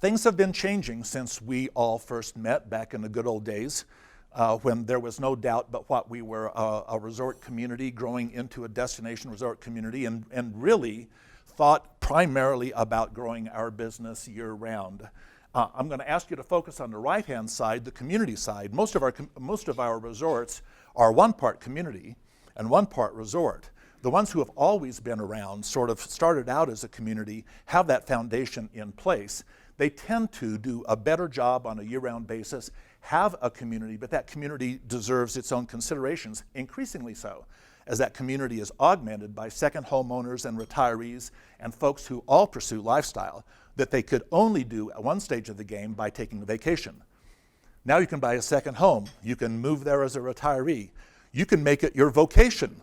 Things have been changing since we all first met back in the good old days, when there was no doubt but what we were a resort community growing into a destination resort community, and really thought primarily about growing our business year-round. I'm going to ask you to focus on the right-hand side, the community side. Most of our resorts are one part community and one part resort. The ones who have always been around, sort of started out as a community, have that foundation in place. They tend to do a better job on a year-round basis, have a community, but that community deserves its own considerations, increasingly so, as that community is augmented by second homeowners and retirees and folks who all pursue lifestyle that they could only do at one stage of the game by taking a vacation. Now you can buy a second home. You can move there as a retiree. You can make it your vocation.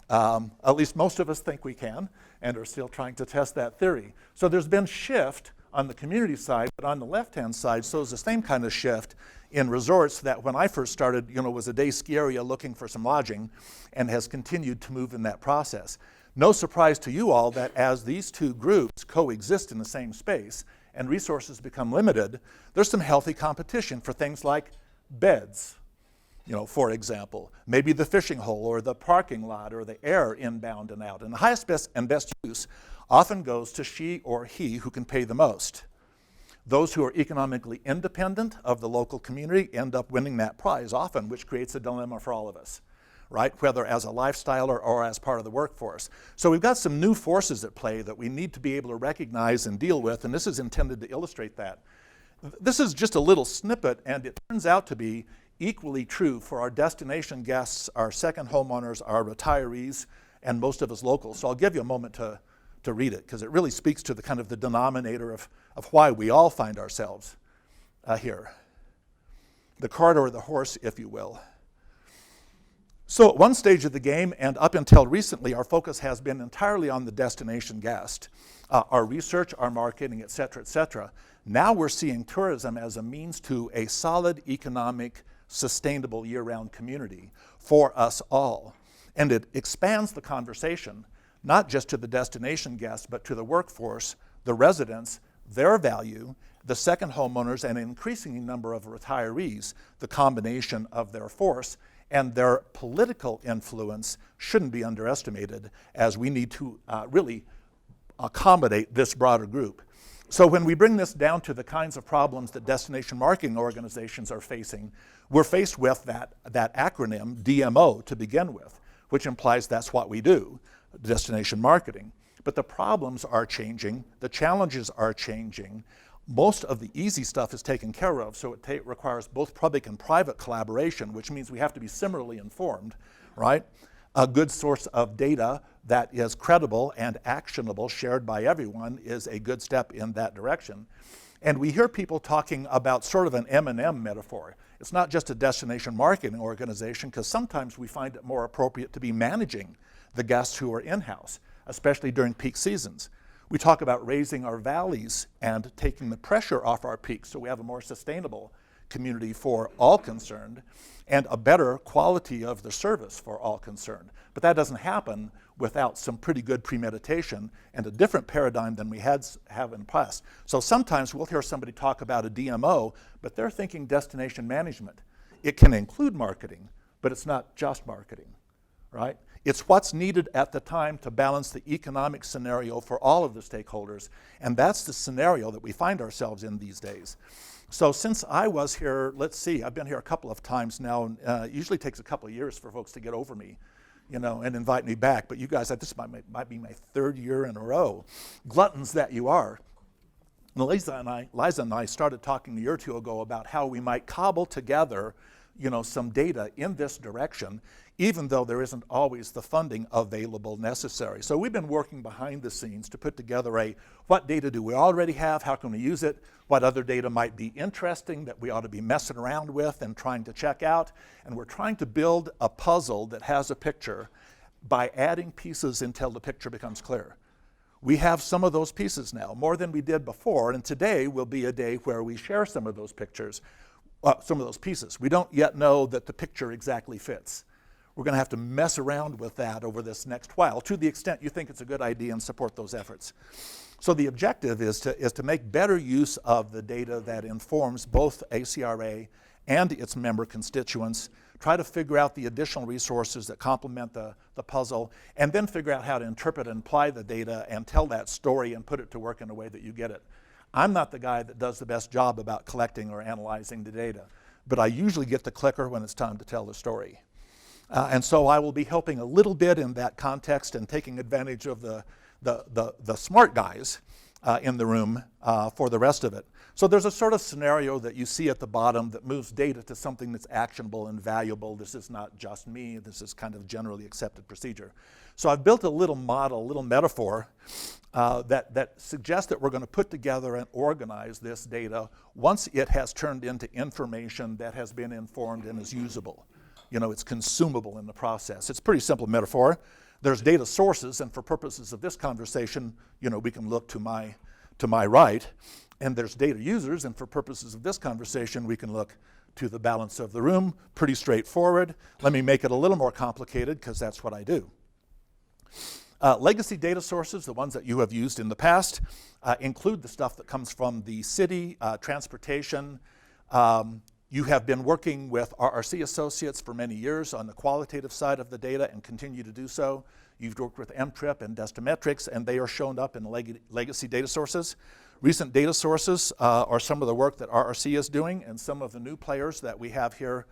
At least most of us think we can and are still trying to test that theory. So there's been shift on the community side, but on the left-hand side, so is the same kind of shift in resorts that when I first started, was a day ski area looking for some lodging and has continued to move in that process. No surprise to you all that as these two groups coexist in the same space and resources become limited, there's some healthy competition for things like beds, for example, maybe the fishing hole or the parking lot or the air inbound and out. And the highest and best use often goes to she or he who can pay the most. Those who are economically independent of the local community end up winning that prize often, which creates a dilemma for all of us, right? Whether as a lifestyler or as part of the workforce. So we've got some new forces at play that we need to be able to recognize and deal with, and this is intended to illustrate that. This is just a little snippet, and it turns out to be equally true for our destination guests, our second homeowners, our retirees, and most of us locals. So I'll give you a moment to read it, because it really speaks to the kind of the denominator of why we all find ourselves here. The cart or the horse, if you will. So at one stage of the game, and up until recently, our focus has been entirely on the destination guest. Our research, our marketing, et cetera, et cetera. Now we're seeing tourism as a means to a solid economic, sustainable year-round community for us all. And it expands the conversation, not just to the destination guests, but to the workforce, the residents, their value, the second homeowners, and an increasing number of retirees. The combination of their force and their political influence shouldn't be underestimated, as we need to really accommodate this broader group. So when we bring this down to the kinds of problems that destination marketing organizations are facing, we're faced with that acronym DMO to begin with, which implies that's what we do, destination marketing. But the problems are changing, the challenges are changing. Most of the easy stuff is taken care of, so it requires both public and private collaboration, which means we have to be similarly informed, right? A good source of data that is credible and actionable, shared by everyone, is a good step in that direction. And we hear people talking about sort of an M&M metaphor. It's not just a destination marketing organization, because sometimes we find it more appropriate to be managing the guests who are in-house, especially during peak seasons. We talk about raising our valleys and taking the pressure off our peaks so we have a more sustainable community for all concerned and a better quality of the service for all concerned. But that doesn't happen without some pretty good premeditation and a different paradigm than we have in the past. So sometimes we'll hear somebody talk about a DMO, but they're thinking destination management. It can include marketing, but it's not just marketing, right? It's what's needed at the time to balance the economic scenario for all of the stakeholders, and that's the scenario that we find ourselves in these days. So since I was here, let's see, I've been here a couple of times now. It usually takes a couple of years for folks to get over me, and invite me back. But you guys, this might be my third year in a row. Gluttons that you are. Eliza and I started talking a year or two ago about how we might cobble together some data in this direction, even though there isn't always the funding available necessary. So we've been working behind the scenes to put together what data do we already have, how can we use it, what other data might be interesting that we ought to be messing around with and trying to check out. And we're trying to build a puzzle that has a picture by adding pieces until the picture becomes clear. We have some of those pieces now, more than we did before, and today will be a day where we share some of those pictures, some of those pieces. We don't yet know that the picture exactly fits, we're going to have to mess around with that over this next while, to the extent you think it's a good idea and support those efforts. So the objective is to make better use of the data that informs both ACRA and its member constituents, try to figure out the additional resources that complement the puzzle, and then figure out how to interpret and apply the data and tell that story and put it to work in a way that you get it. I'm not the guy that does the best job about collecting or analyzing the data, but I usually get the clicker when it's time to tell the story. And so I will be helping a little bit in that context and taking advantage of the smart guys in the room for the rest of it. So there's a sort of scenario that you see at the bottom that moves data to something that's actionable and valuable. This is not just me. This is kind of generally accepted procedure. So I've built a little model, a little metaphor that suggests that we're going to put together and organize this data once it has turned into information that has been informed and is usable. You know, it's consumable in the process. It's a pretty simple metaphor. There's data sources, and for purposes of this conversation, you know, we can look to my right. And there's data users, and for purposes of this conversation, we can look to the balance of the room. Pretty straightforward. Let me make it a little more complicated, because that's what I do. Legacy data sources, the ones that you have used in the past, include the stuff that comes from the city, transportation. You have been working with RRC associates for many years on the qualitative side of the data and continue to do so. You've worked with MTrip and Destametrics, and they are shown up in legacy data sources. Recent data sources are some of the work that RRC is doing, and some of the new players that we have here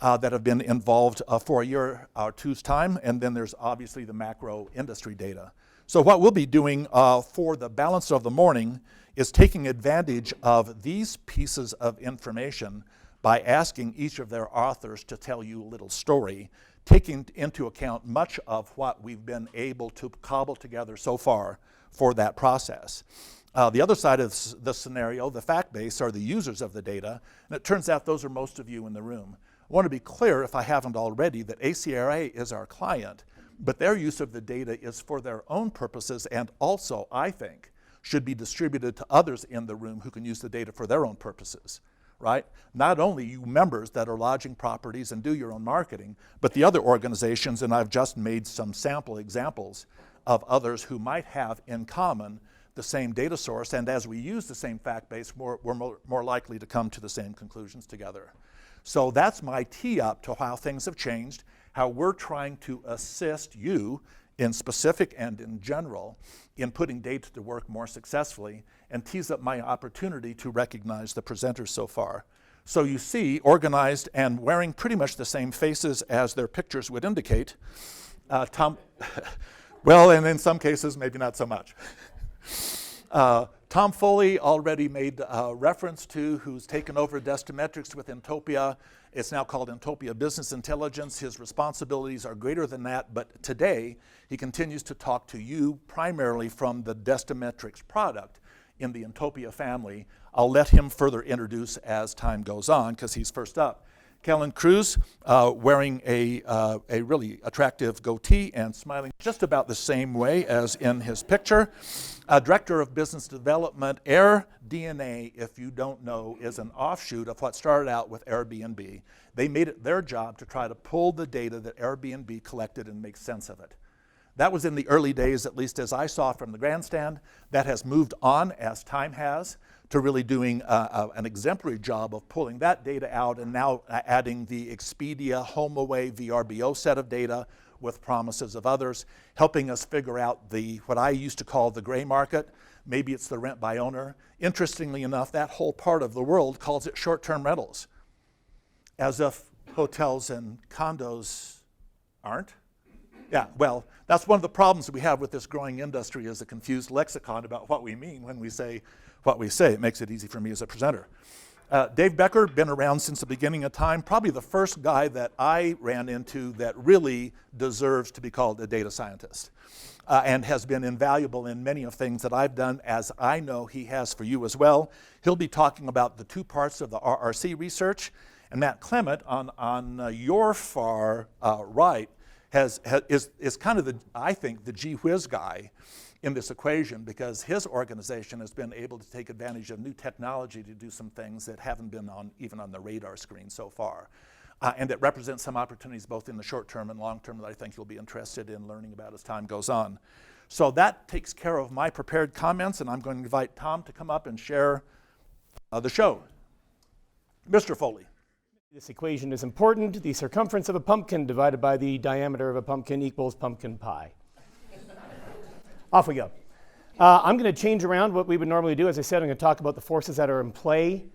that have been involved for a year or two's time, and then there's obviously the macro industry data. So what we'll be doing for the balance of the morning is taking advantage of these pieces of information by asking each of their authors to tell you a little story, taking into account much of what we've been able to cobble together so far for that process. The other side of the scenario, the fact base, are the users of the data, and it turns out those are most of you in the room. I want to be clear, if I haven't already, that ACRA is our client, but their use of the data is for their own purposes and also, I think, should be distributed to others in the room who can use the data for their own purposes, right? Not only you members that are lodging properties and do your own marketing, but the other organizations, and I've just made some sample examples of others who might have in common the same data source, and as we use the same fact base, we're more likely to come to the same conclusions together. So that's my tee up to how things have changed, how we're trying to assist you in specific and in general in putting data to work more successfully, and tease up my opportunity to recognize the presenters so far. So you see, organized and wearing pretty much the same faces as their pictures would indicate. Well, and in some cases, maybe not so much. Tom Foley already made reference to, who's taken over Destametrics with Intopia. It's now called Intopia Business Intelligence. His responsibilities are greater than that, but today he continues to talk to you primarily from the Destametrics product in the Intopia family. I'll let him further introduce as time goes on, because he's first up. Kellen Cruz, wearing a really attractive goatee and smiling just about the same way as in his picture. Director of Business Development. AirDNA, if you don't know, is an offshoot of what started out with Airbnb. They made it their job to try to pull the data that Airbnb collected and make sense of it. That was in the early days, at least as I saw from the grandstand. That has moved on as time has, to really doing an exemplary job of pulling that data out and now adding the Expedia HomeAway VRBO set of data with promises of others, helping us figure out what I used to call the gray market. Maybe it's the rent by owner. Interestingly enough, that whole part of the world calls it short-term rentals, as if hotels and condos aren't. Yeah, well, that's one of the problems we have with this growing industry, is a confused lexicon about what we mean when we say what we say. It makes it easy for me as a presenter. Dave Becker, been around since the beginning of time, probably the first guy that I ran into that really deserves to be called a data scientist, and has been invaluable in many of things that I've done, as I know he has for you as well. He'll be talking about the two parts of the RRC research, and Matt Clement on your far right is kind of I think, the gee whiz guy in this equation, because his organization has been able to take advantage of new technology to do some things that haven't been even on the radar screen so far. and it represents some opportunities both in the short term and long term that I think you'll be interested in learning about as time goes on. So that takes care of my prepared comments, and I'm going to invite Tom to come up and share the show. Mr. Foley. This equation is important. The circumference of a pumpkin divided by the diameter of a pumpkin equals pumpkin pie. Off we go. I'm going to change around what we would normally do. As I said, I'm going to talk about the forces that are in play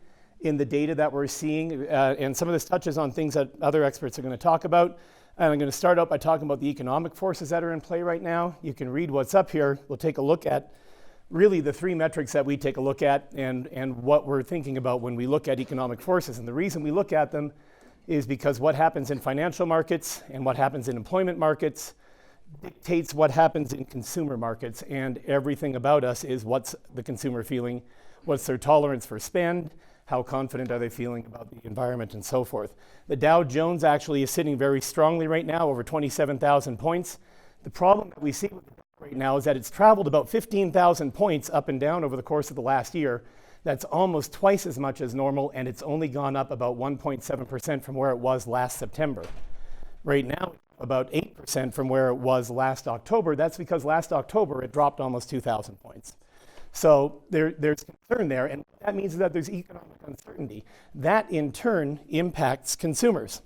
in the data that we're seeing, and some of this touches on things that other experts are going to talk about. And I'm going to start out by talking about the economic forces that are in play right now. You can read what's up here. We'll take a look at really the three metrics that we take a look at and what we're thinking about when we look at economic forces. And the reason we look at them is because what happens in financial markets and what happens in employment markets dictates what happens in consumer markets, and everything about us is what's the consumer feeling, what's their tolerance for spend, how confident are they feeling about the environment, and so forth. The Dow Jones actually is sitting very strongly right now, over 27,000 points. The problem that we see with the Dow right now is that it's traveled about 15,000 points up and down over the course of the last year. That's almost twice as much as normal, and it's only gone up about 1.7% from where it was last September. Right now, about 8% from where it was last October. That's because last October it dropped almost 2,000 points. So there's concern there, and what that means is that there's economic uncertainty. That in turn impacts consumers.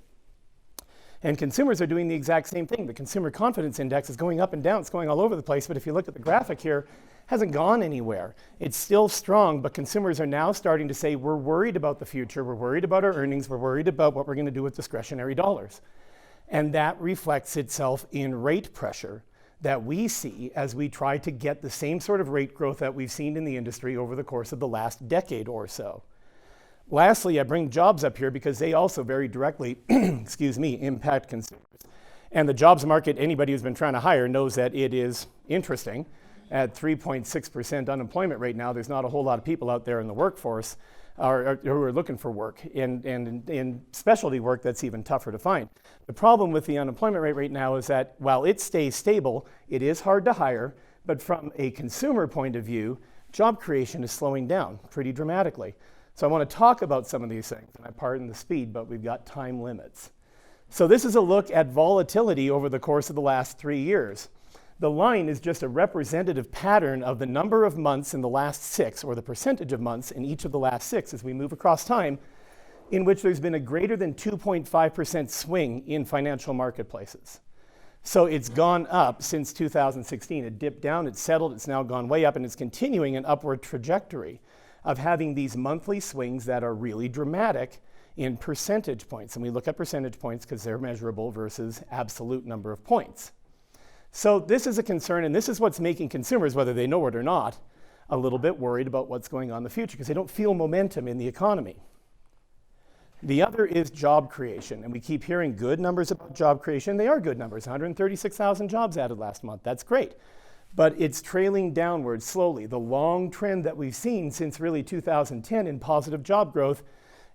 And consumers are doing the exact same thing. The consumer confidence index is going up and down, it's going all over the place, but if you look at the graphic here, it hasn't gone anywhere. It's still strong, but consumers are now starting to say, we're worried about the future, we're worried about our earnings, we're worried about what we're going to do with discretionary dollars. And that reflects itself in rate pressure that we see as we try to get the same sort of rate growth that we've seen in the industry over the course of the last decade or so. Lastly, I bring jobs up here because they also very directly, impact consumers. And the jobs market, anybody who's been trying to hire knows that it is interesting. At 3.6% unemployment rate now, there's not a whole lot of people out there in the workforce who are looking for work. And in specialty work, that's even tougher to find. The problem with the unemployment rate right now is that while it stays stable, it is hard to hire, but from a consumer point of view, job creation is slowing down pretty dramatically. So I want to talk about some of these things, and I pardon the speed, but we've got time limits. So this is a look at volatility over the course of the last 3 years. The line is just a representative pattern of the number of months in the last 6, or the percentage of months in each of the last 6 as we move across time, in which there's been a greater than 2.5% swing in financial marketplaces. So it's gone up since 2016. It dipped down, it settled, it's now gone way up, and it's continuing an upward trajectory of having these monthly swings that are really dramatic in percentage points. And we look at percentage points because they're measurable versus absolute number of points. So this is a concern, and this is what's making consumers, whether they know it or not, a little bit worried about what's going on in the future because they don't feel momentum in the economy. The other is job creation, and we keep hearing good numbers about job creation. They are good numbers, 136,000 jobs added last month. That's great. But it's trailing downward slowly. The long trend that we've seen since really 2010 in positive job growth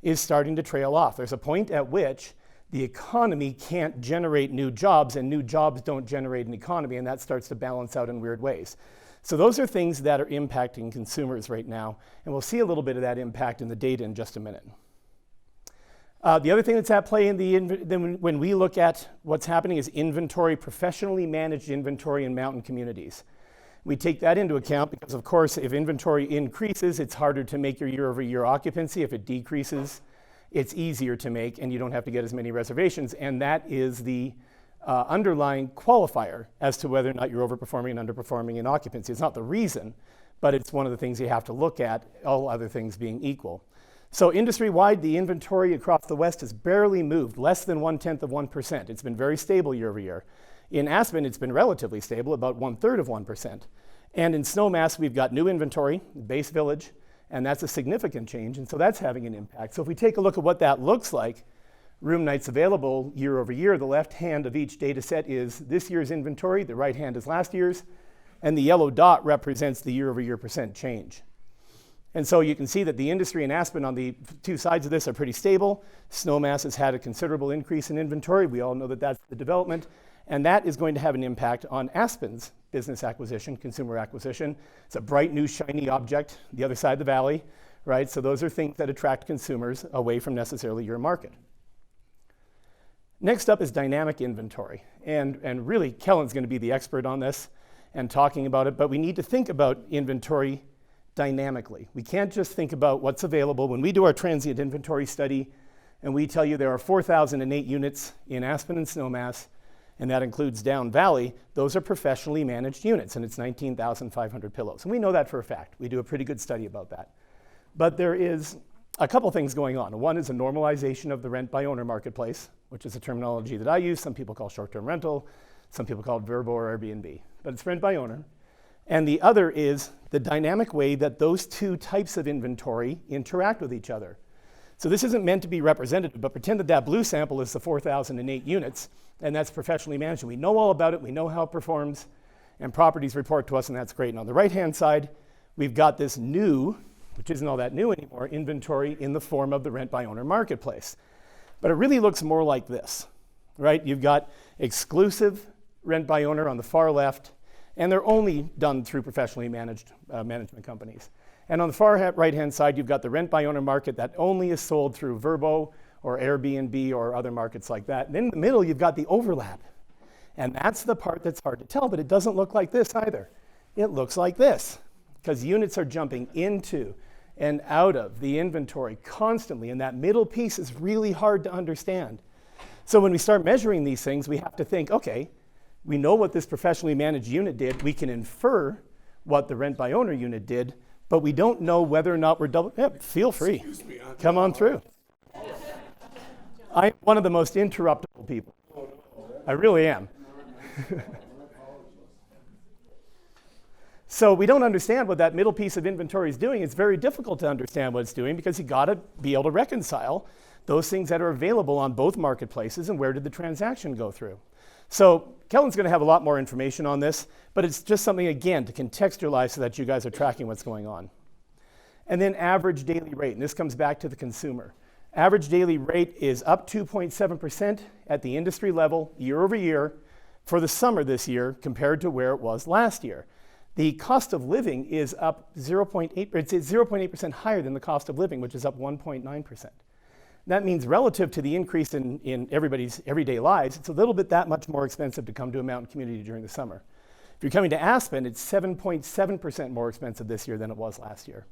is starting to trail off. There's a point at which the economy can't generate new jobs, and new jobs don't generate an economy, and that starts to balance out in weird ways. So those are things that are impacting consumers right now, and we'll see a little bit of that impact in the data in just a minute. The other thing that's at play when we look at what's happening is inventory, professionally managed inventory in mountain communities. We take that into account because, of course, if inventory increases, it's harder to make your year-over-year occupancy. If it decreases, it's easier to make, and you don't have to get as many reservations. And that is the underlying qualifier as to whether or not you're overperforming and underperforming in occupancy. It's not the reason, but it's one of the things you have to look at, all other things being equal. So industry-wide, the inventory across the West has barely moved, less than 0.1%. It's been very stable year over year. In Aspen, it's been relatively stable, about 1/3%. And in Snowmass, we've got new inventory, Base Village, and that's a significant change, and so that's having an impact. So if we take a look at what that looks like, room nights available year over year, the left hand of each data set is this year's inventory, the right hand is last year's, and the yellow dot represents the year over year percent change. And so you can see that the industry in Aspen on the two sides of this are pretty stable. Snowmass has had a considerable increase in inventory. We all know that that's the development. And that is going to have an impact on Aspen's business acquisition, consumer acquisition. It's a bright, new, shiny object, the other side of the valley, right? So those are things that attract consumers away from necessarily your market. Next up is dynamic inventory. And really, Kellen's going to be the expert on this and talking about it, but we need to think about inventory dynamically. We can't just think about what's available. When we do our transient inventory study, and we tell you there are 4,008 units in Aspen and Snowmass, and that includes Down Valley, those are professionally managed units, and it's 19,500 pillows. And we know that for a fact. We do a pretty good study about that. But there is a couple things going on. One is a normalization of the rent by owner marketplace, which is a terminology that I use. Some people call short-term rental, some people call it VRBO or Airbnb, but it's rent by owner. And the other is the dynamic way that those two types of inventory interact with each other. So this isn't meant to be representative, but pretend that that blue sample is the 4,008 units, and that's professionally managed. We know all about it, we know how it performs, and properties report to us, and that's great. And on the right-hand side, we've got this new, which isn't all that new anymore, inventory in the form of the rent-by-owner marketplace. But it really looks more like this, right? You've got exclusive rent-by-owner on the far left, and they're only done through professionally managed management companies. And on the far right-hand side, you've got the rent-by-owner market that only is sold through VRBO or Airbnb or other markets like that. And then in the middle, you've got the overlap. And that's the part that's hard to tell, but it doesn't look like this either. It looks like this, because units are jumping into and out of the inventory constantly, and that middle piece is really hard to understand. So when we start measuring these things, we have to think, okay, we know what this professionally managed unit did. We can infer what the rent-by-owner unit did, but we don't know whether or not we're double. Yeah, feel free. Excuse me. Come on through. I'm one of the most interruptible people. I really am. So we don't understand what that middle piece of inventory is doing. It's very difficult to understand what it's doing because you got to be able to reconcile those things that are available on both marketplaces and where did the transaction go through. So Kellen's going to have a lot more information on this, but it's just something, again, to contextualize so that you guys are tracking what's going on. And then average daily rate, and this comes back to the consumer. Average daily rate is up 2.7% at the industry level year over year for the summer this year compared to where it was last year. The cost of living is up 0.8%, it's 0.8% higher than the cost of living, which is up 1.9%. That means relative to the increase in everybody's everyday lives, it's a little bit that much more expensive to come to a mountain community during the summer. If you're coming to Aspen, it's 7.7% more expensive this year than it was last year,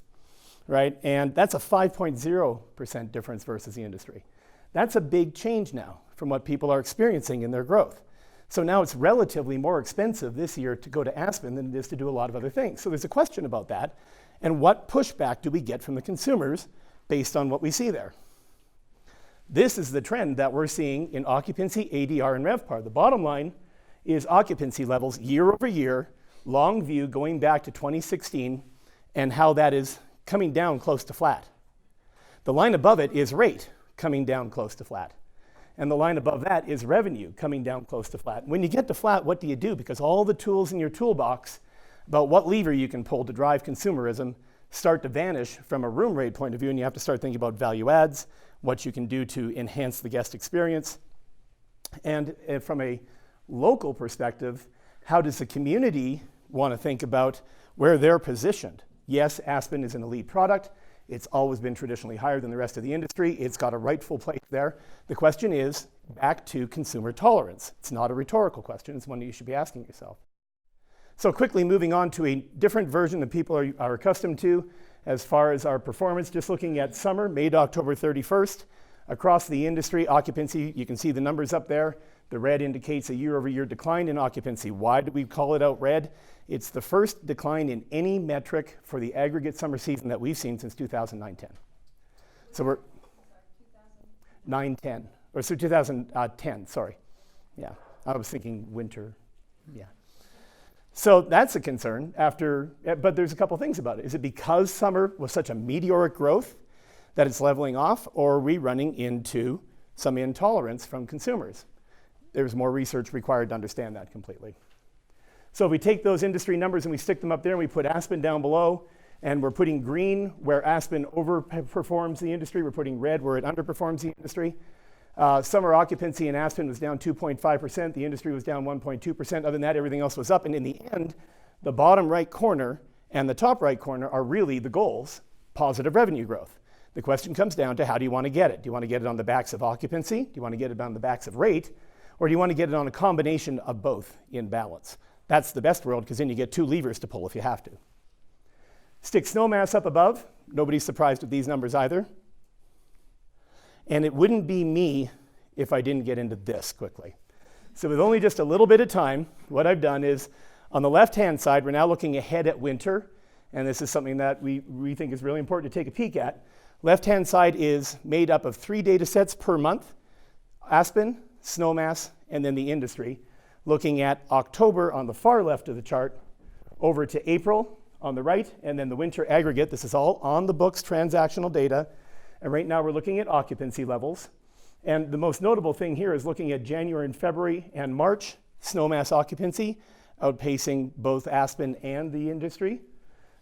right? And that's a 5.0% difference versus the industry. That's a big change now from what people are experiencing in their growth. So now it's relatively more expensive this year to go to Aspen than it is to do a lot of other things. So there's a question about that, and what pushback do we get from the consumers based on what we see there? This is the trend that we're seeing in occupancy, ADR, and RevPAR. The bottom line is occupancy levels year over year, long view going back to 2016, and how that is coming down close to flat. The line above it is rate coming down close to flat. And the line above that is revenue coming down close to flat. When you get to flat, what do you do? Because all the tools in your toolbox about what lever you can pull to drive consumerism start to vanish from a room rate point of view, and you have to start thinking about value adds, what you can do to enhance the guest experience. And from a local perspective, how does the community want to think about where they're positioned? Yes, Aspen is an elite product. It's always been traditionally higher than the rest of the industry. It's got a rightful place there. The question is back to consumer tolerance. It's not a rhetorical question. It's one that you should be asking yourself. So quickly moving on to a different version that people are accustomed to as far as our performance, just looking at summer, May to October 31st. Across the industry, occupancy, you can see the numbers up there. The red indicates a year-over-year decline in occupancy. Why do we call it out red? It's the first decline in any metric for the aggregate summer season that we've seen since 2009-10. So we're 9-10, or so 2010, sorry. Yeah, I was thinking winter, yeah. So that's a concern but there's a couple things about it. Is it because summer was such a meteoric growth that it's leveling off, or are we running into some intolerance from consumers? There's more research required to understand that completely. So if we take those industry numbers and we stick them up there and we put Aspen down below, and we're putting green where Aspen overperforms the industry, we're putting red where it underperforms the industry. Summer occupancy in Aspen was down 2.5%, the industry was down 1.2%. Other than that, everything else was up, and in the end, the bottom right corner and the top right corner are really the goals, positive revenue growth. The question comes down to how do you want to get it? Do you want to get it on the backs of occupancy? Do you want to get it on the backs of rate? Or do you want to get it on a combination of both in balance? That's the best world, because then you get two levers to pull if you have to. Stick snow mass up above. Nobody's surprised with these numbers either. And it wouldn't be me if I didn't get into this quickly. So with only just a little bit of time, what I've done is, on the left-hand side, we're now looking ahead at winter, and this is something that we think is really important to take a peek at. Left-hand side is made up of 3 data sets per month: Aspen, snow mass, and then the industry. Looking at October on the far left of the chart, over to April on the right, and then the winter aggregate. This is all on the books transactional data. And right now we're looking at occupancy levels. And the most notable thing here is looking at January and February and March snow mass occupancy, outpacing both Aspen and the industry.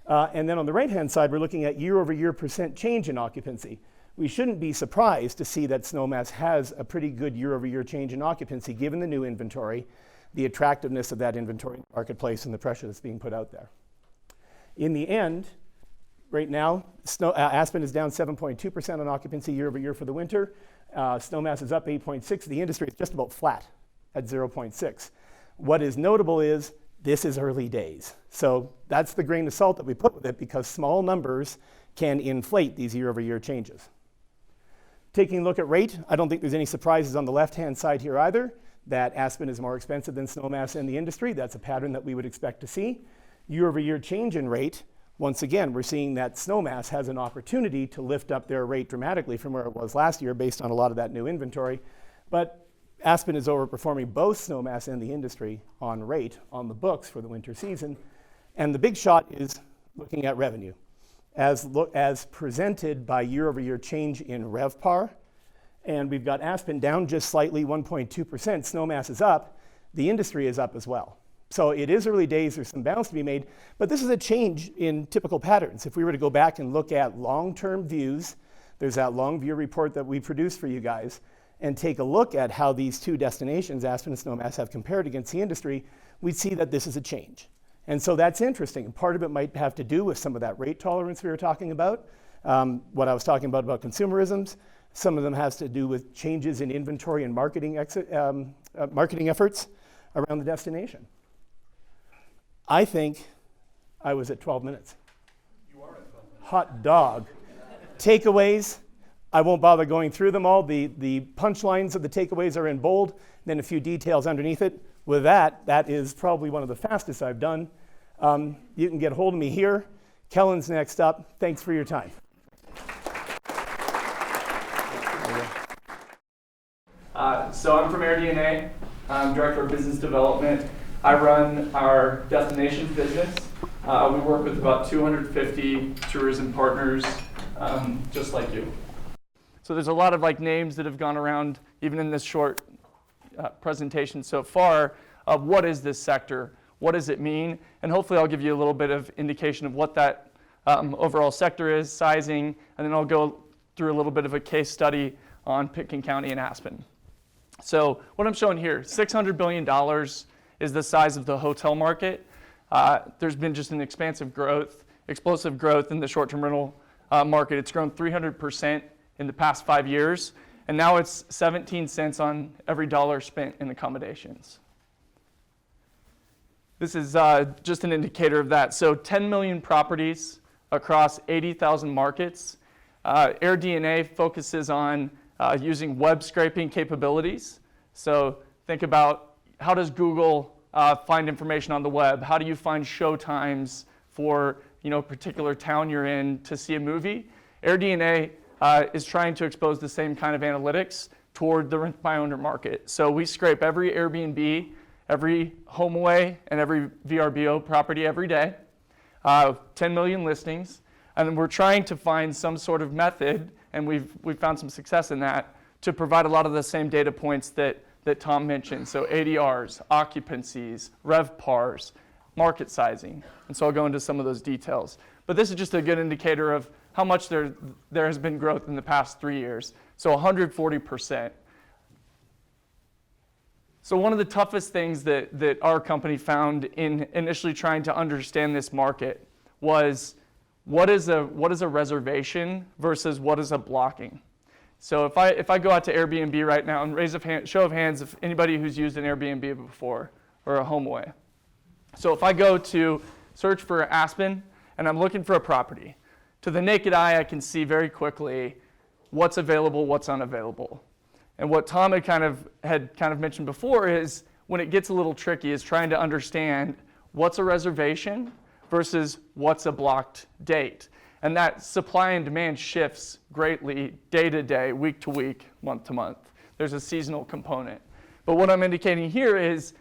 And then on the right-hand side, we're looking at year-over-year percent change in occupancy. We shouldn't be surprised to see that snowmass has a pretty good year-over-year change in occupancy, given the new inventory, the attractiveness of that inventory in the marketplace, and the pressure that's being put out there. In the end, right now, Aspen is down 7.2% on occupancy year-over-year for the winter. Snowmass is up 8.6%. The industry is just about flat at 0.6%. What is notable is this is early days. So that's the grain of salt that we put with it, because small numbers can inflate these year-over-year changes. Taking a look at rate, I don't think there's any surprises on the left-hand side here either, that Aspen is more expensive than snowmass in the industry. That's a pattern that we would expect to see. Year-over-year change in rate, once again, we're seeing that snowmass has an opportunity to lift up their rate dramatically from where it was last year based on a lot of that new inventory. But Aspen is overperforming both snowmass and the industry on rate on the books for the winter season. And the big shot is looking at revenue. As presented by year-over-year change in RevPAR, and we've got Aspen down just slightly, 1.2%, snowmass is up, the industry is up as well. So it is early days, there's some balance to be made, but this is a change in typical patterns. If we were to go back and look at long-term views, there's that long view report that we produced for you guys, and take a look at how these two destinations, Aspen and snowmass, have compared against the industry, we'd see that this is a change. And so that's interesting. Part of it might have to do with some of that rate tolerance we were talking about, what I was talking about consumerisms. Some of them has to do with changes in inventory and marketing efforts around the destination. I think I was at 12 minutes. You are at 12 minutes. Hot dog. Takeaways, I won't bother going through them all. The punchlines of the takeaways are in bold, then a few details underneath it. With that is probably one of the fastest I've done. You can get a hold of me here. Kellen's next up. Thanks for your time. So I'm from AirDNA. I'm Director of Business Development. I run our destinations business. We work with about 250 tourism partners, just like you. So there's a lot of names that have gone around, even in this short presentation so far, of what is this sector, what does it mean, and hopefully I'll give you a little bit of indication of what that overall sector is, sizing, and then I'll go through a little bit of a case study on Pitkin County and Aspen. So what I'm showing here, $600 billion is the size of the hotel market. There's been just an explosive growth in the short-term rental market. It's grown 300% in the past 5 years, and now it's 17 cents on every dollar spent in accommodations. This is just an indicator of that. So 10 million properties across 80,000 markets. AirDNA focuses on using web scraping capabilities. So think about, how does Google find information on the web? How do you find show times for a particular town you're in to see a movie? AirDNA is trying to expose the same kind of analytics toward the rent-by-owner market. So we scrape every Airbnb, every HomeAway, and every VRBO property every day, 10 million listings, and then we're trying to find some sort of method, and we've found some success in that, to provide a lot of the same data points that Tom mentioned. So ADRs, occupancies, RevPARs, market sizing. And so I'll go into some of those details. But this is just a good indicator of how much there has been growth in the past 3 years. So 140%. So one of the toughest things that our company found in initially trying to understand this market was, what is a reservation versus what is a blocking? So if I go out to Airbnb right now and raise a show of hands of anybody who's used an Airbnb before or a HomeAway. So if I go to search for Aspen and I'm looking for a property, to the naked eye I can see very quickly what's available, what's unavailable. And what Tom had kind of mentioned before is when it gets a little tricky is trying to understand what's a reservation versus what's a blocked date. And that supply and demand shifts greatly day to day, week to week, month to month. There's a seasonal component. But what I'm indicating here is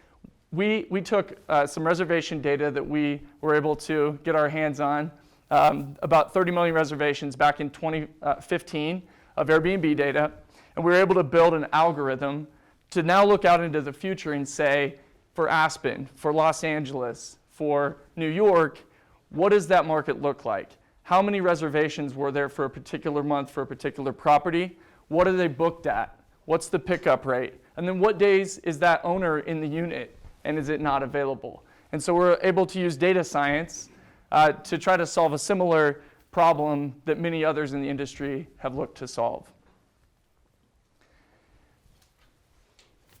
we took some reservation data that we were able to get our hands on, about 30 million reservations back in 2015 of Airbnb data, and we were able to build an algorithm to now look out into the future and say, for Aspen, for Los Angeles, for New York, what does that market look like? How many reservations were there for a particular month for a particular property? What are they booked at? What's the pickup rate? And then what days is that owner in the unit and is it not available? And so we're able to use data science to try to solve a similar problem that many others in the industry have looked to solve.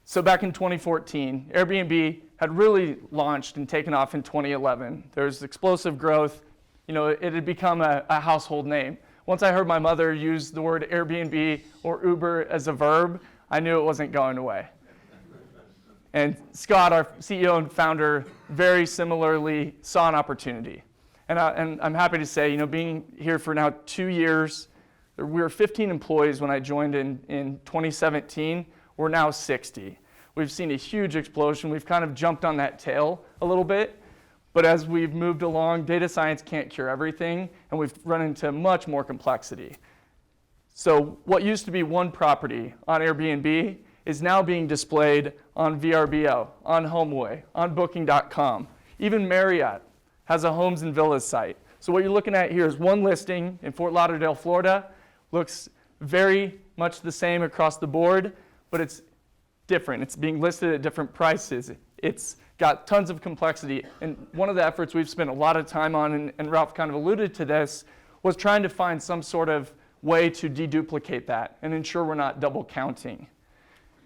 So back in 2014, Airbnb had really launched and taken off in 2011. There was explosive growth. You know, it had become a household name. Once I heard my mother use the word Airbnb or Uber as a verb, I knew it wasn't going away. And Scott, our CEO and founder, very similarly saw an opportunity. And I'm happy to say, you know, being here for now 2 years, we were 15 employees when I joined in 2017. We're now 60. We've seen a huge explosion. We've kind of jumped on that tail a little bit. But as we've moved along, data science can't cure everything, and we've run into much more complexity. So what used to be one property on Airbnb is now being displayed on VRBO, on HomeAway, on Booking.com. Even Marriott has a homes and villas site. So what you're looking at here is one listing in Fort Lauderdale, Florida. Looks very much the same across the board, but it's different. It's being listed at different prices. It's got tons of complexity. And one of the efforts we've spent a lot of time on, and Ralph kind of alluded to this, was trying to find some sort of way to deduplicate that and ensure we're not double counting.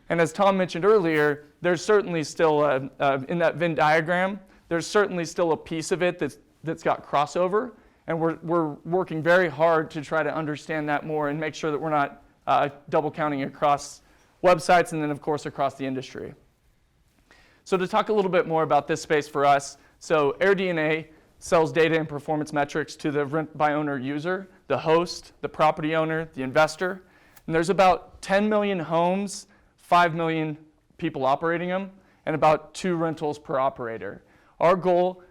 And as Tom mentioned earlier, there's certainly still, in that Venn diagram, there's certainly still a piece of it that's got crossover. And we're working very hard to try to understand that more and make sure that we're not double counting across websites and then, of course, across the industry. So to talk a little bit more about this space for us, so AirDNA sells data and performance metrics to the rent-by-owner user, the host, the property owner, the investor. And there's about 10 million homes, 5 million people operating them, and about 2 rentals per operator. Our goal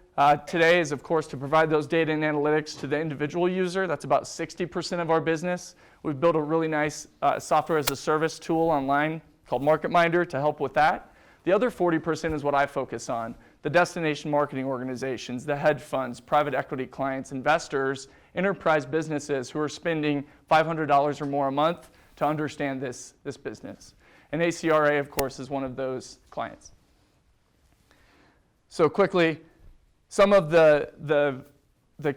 today is, of course, to provide those data and analytics to the individual user. That's about 60% of our business. We've built a really nice software as a service tool online called MarketMinder to help with that. The other 40% is what I focus on, the destination marketing organizations, the hedge funds, private equity clients, investors, enterprise businesses who are spending $500 or more a month to understand this business. And ACRA, of course, is one of those clients. So quickly, some of the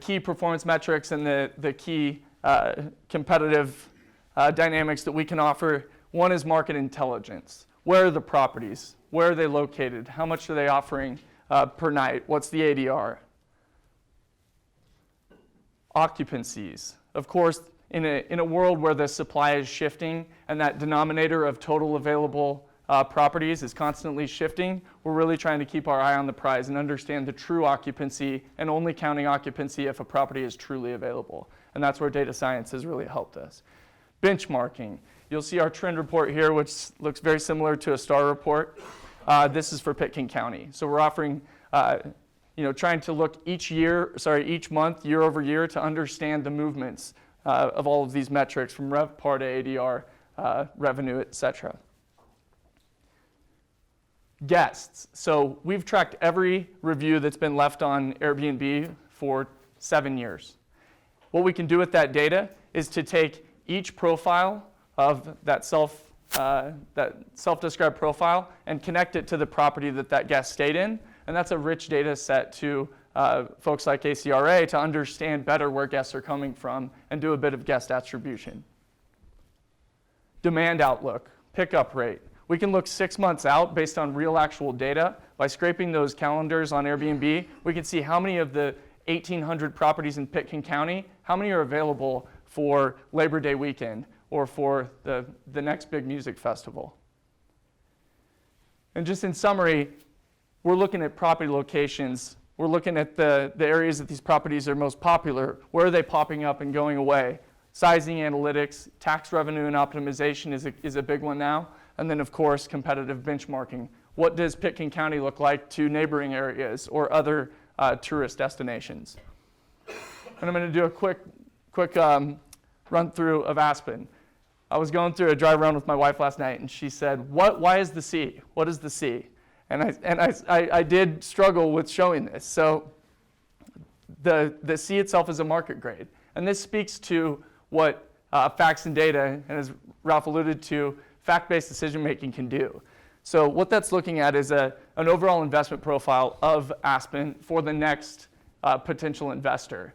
key performance metrics and the key competitive dynamics that we can offer. One is market intelligence. Where are the properties? Where are they located? How much are they offering per night? What's the ADR? Occupancies. Of course, in a world where the supply is shifting and that denominator of total available properties is constantly shifting, we're really trying to keep our eye on the prize and understand the true occupancy and only counting occupancy if a property is truly available. And that's where data science has really helped us. Benchmarking. You'll see our trend report here, which looks very similar to a STAR report. This is for Pitkin County. So we're offering, trying to look each month, year over year, to understand the movements of all of these metrics from RevPAR to ADR, revenue, et cetera. Guests. So we've tracked every review that's been left on Airbnb for 7 years. What we can do with that data is to take each profile of that self-described profile and connect it to the property that guest stayed in. And that's a rich data set to folks like ACRA to understand better where guests are coming from and do a bit of guest attribution. Demand outlook, pickup rate. We can look 6 months out based on real actual data. By scraping those calendars on Airbnb, we can see how many of the 1,800 properties in Pitkin County, how many are available for Labor Day weekend or for the next big music festival. And just in summary, we're looking at property locations. We're looking at the areas that these properties are most popular. Where are they popping up and going away? Sizing analytics, tax revenue and optimization is a big one now. And then, of course, competitive benchmarking. What does Pitkin County look like to neighboring areas or other tourist destinations? And I'm going to do a quick run through of Aspen. I was going through a drive around with my wife last night, and she said, why is the sea? What is the sea? And I did struggle with showing this. So the sea itself is a market grade. And this speaks to what facts and data, and as Ralph alluded to, fact-based decision-making can do. So what that's looking at is an overall investment profile of Aspen for the next potential investor.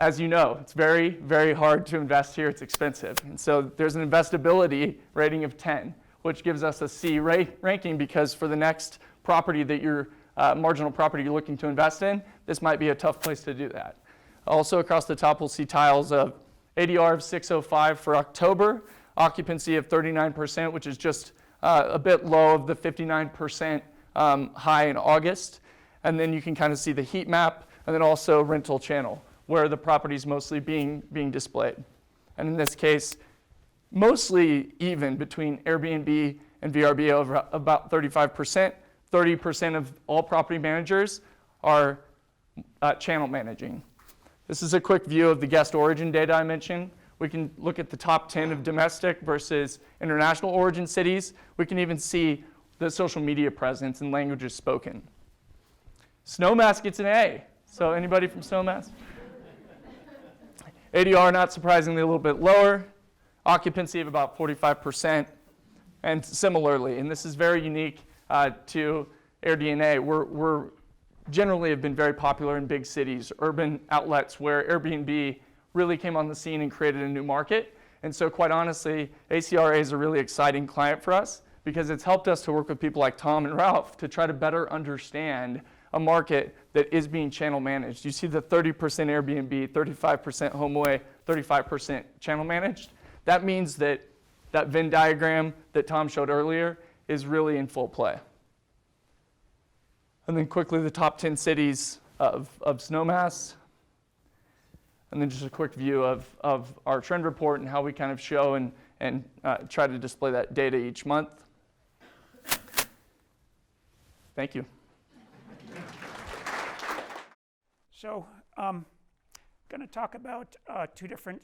As you know, it's very, very hard to invest here. It's expensive. And so there's an investability rating of 10, which gives us a C ranking because for the next property that you're, marginal property you're looking to invest in, this might be a tough place to do that. Also across the top, we'll see tiles of ADR of 605 for October, occupancy of 39%, which is just a bit low of the 59% high in August. And then you can kind of see the heat map and then also rental channel, where the property is mostly being displayed. And in this case, mostly even between Airbnb and VRBO of about 35%. 30% of all property managers are channel managing. This is a quick view of the guest origin data I mentioned. We can look at the top 10 of domestic versus international origin cities. We can even see the social media presence and languages spoken. Snowmass gets an A. So anybody from Snowmass? ADR, not surprisingly, a little bit lower. Occupancy of about 45%. And similarly, and this is very unique to AirDNA, we're generally have been very popular in big cities, urban outlets where Airbnb really came on the scene and created a new market. And so quite honestly, ACRA is a really exciting client for us because it's helped us to work with people like Tom and Ralph to try to better understand a market that is being channel managed. You see the 30% Airbnb, 35% HomeAway, 35% channel managed. That means that that Venn diagram that Tom showed earlier is really in full play. And then quickly the top 10 cities of Snowmass. And then just a quick view of our trend report and how we kind of show and try to display that data each month. Thank you. So I'm going to talk about two different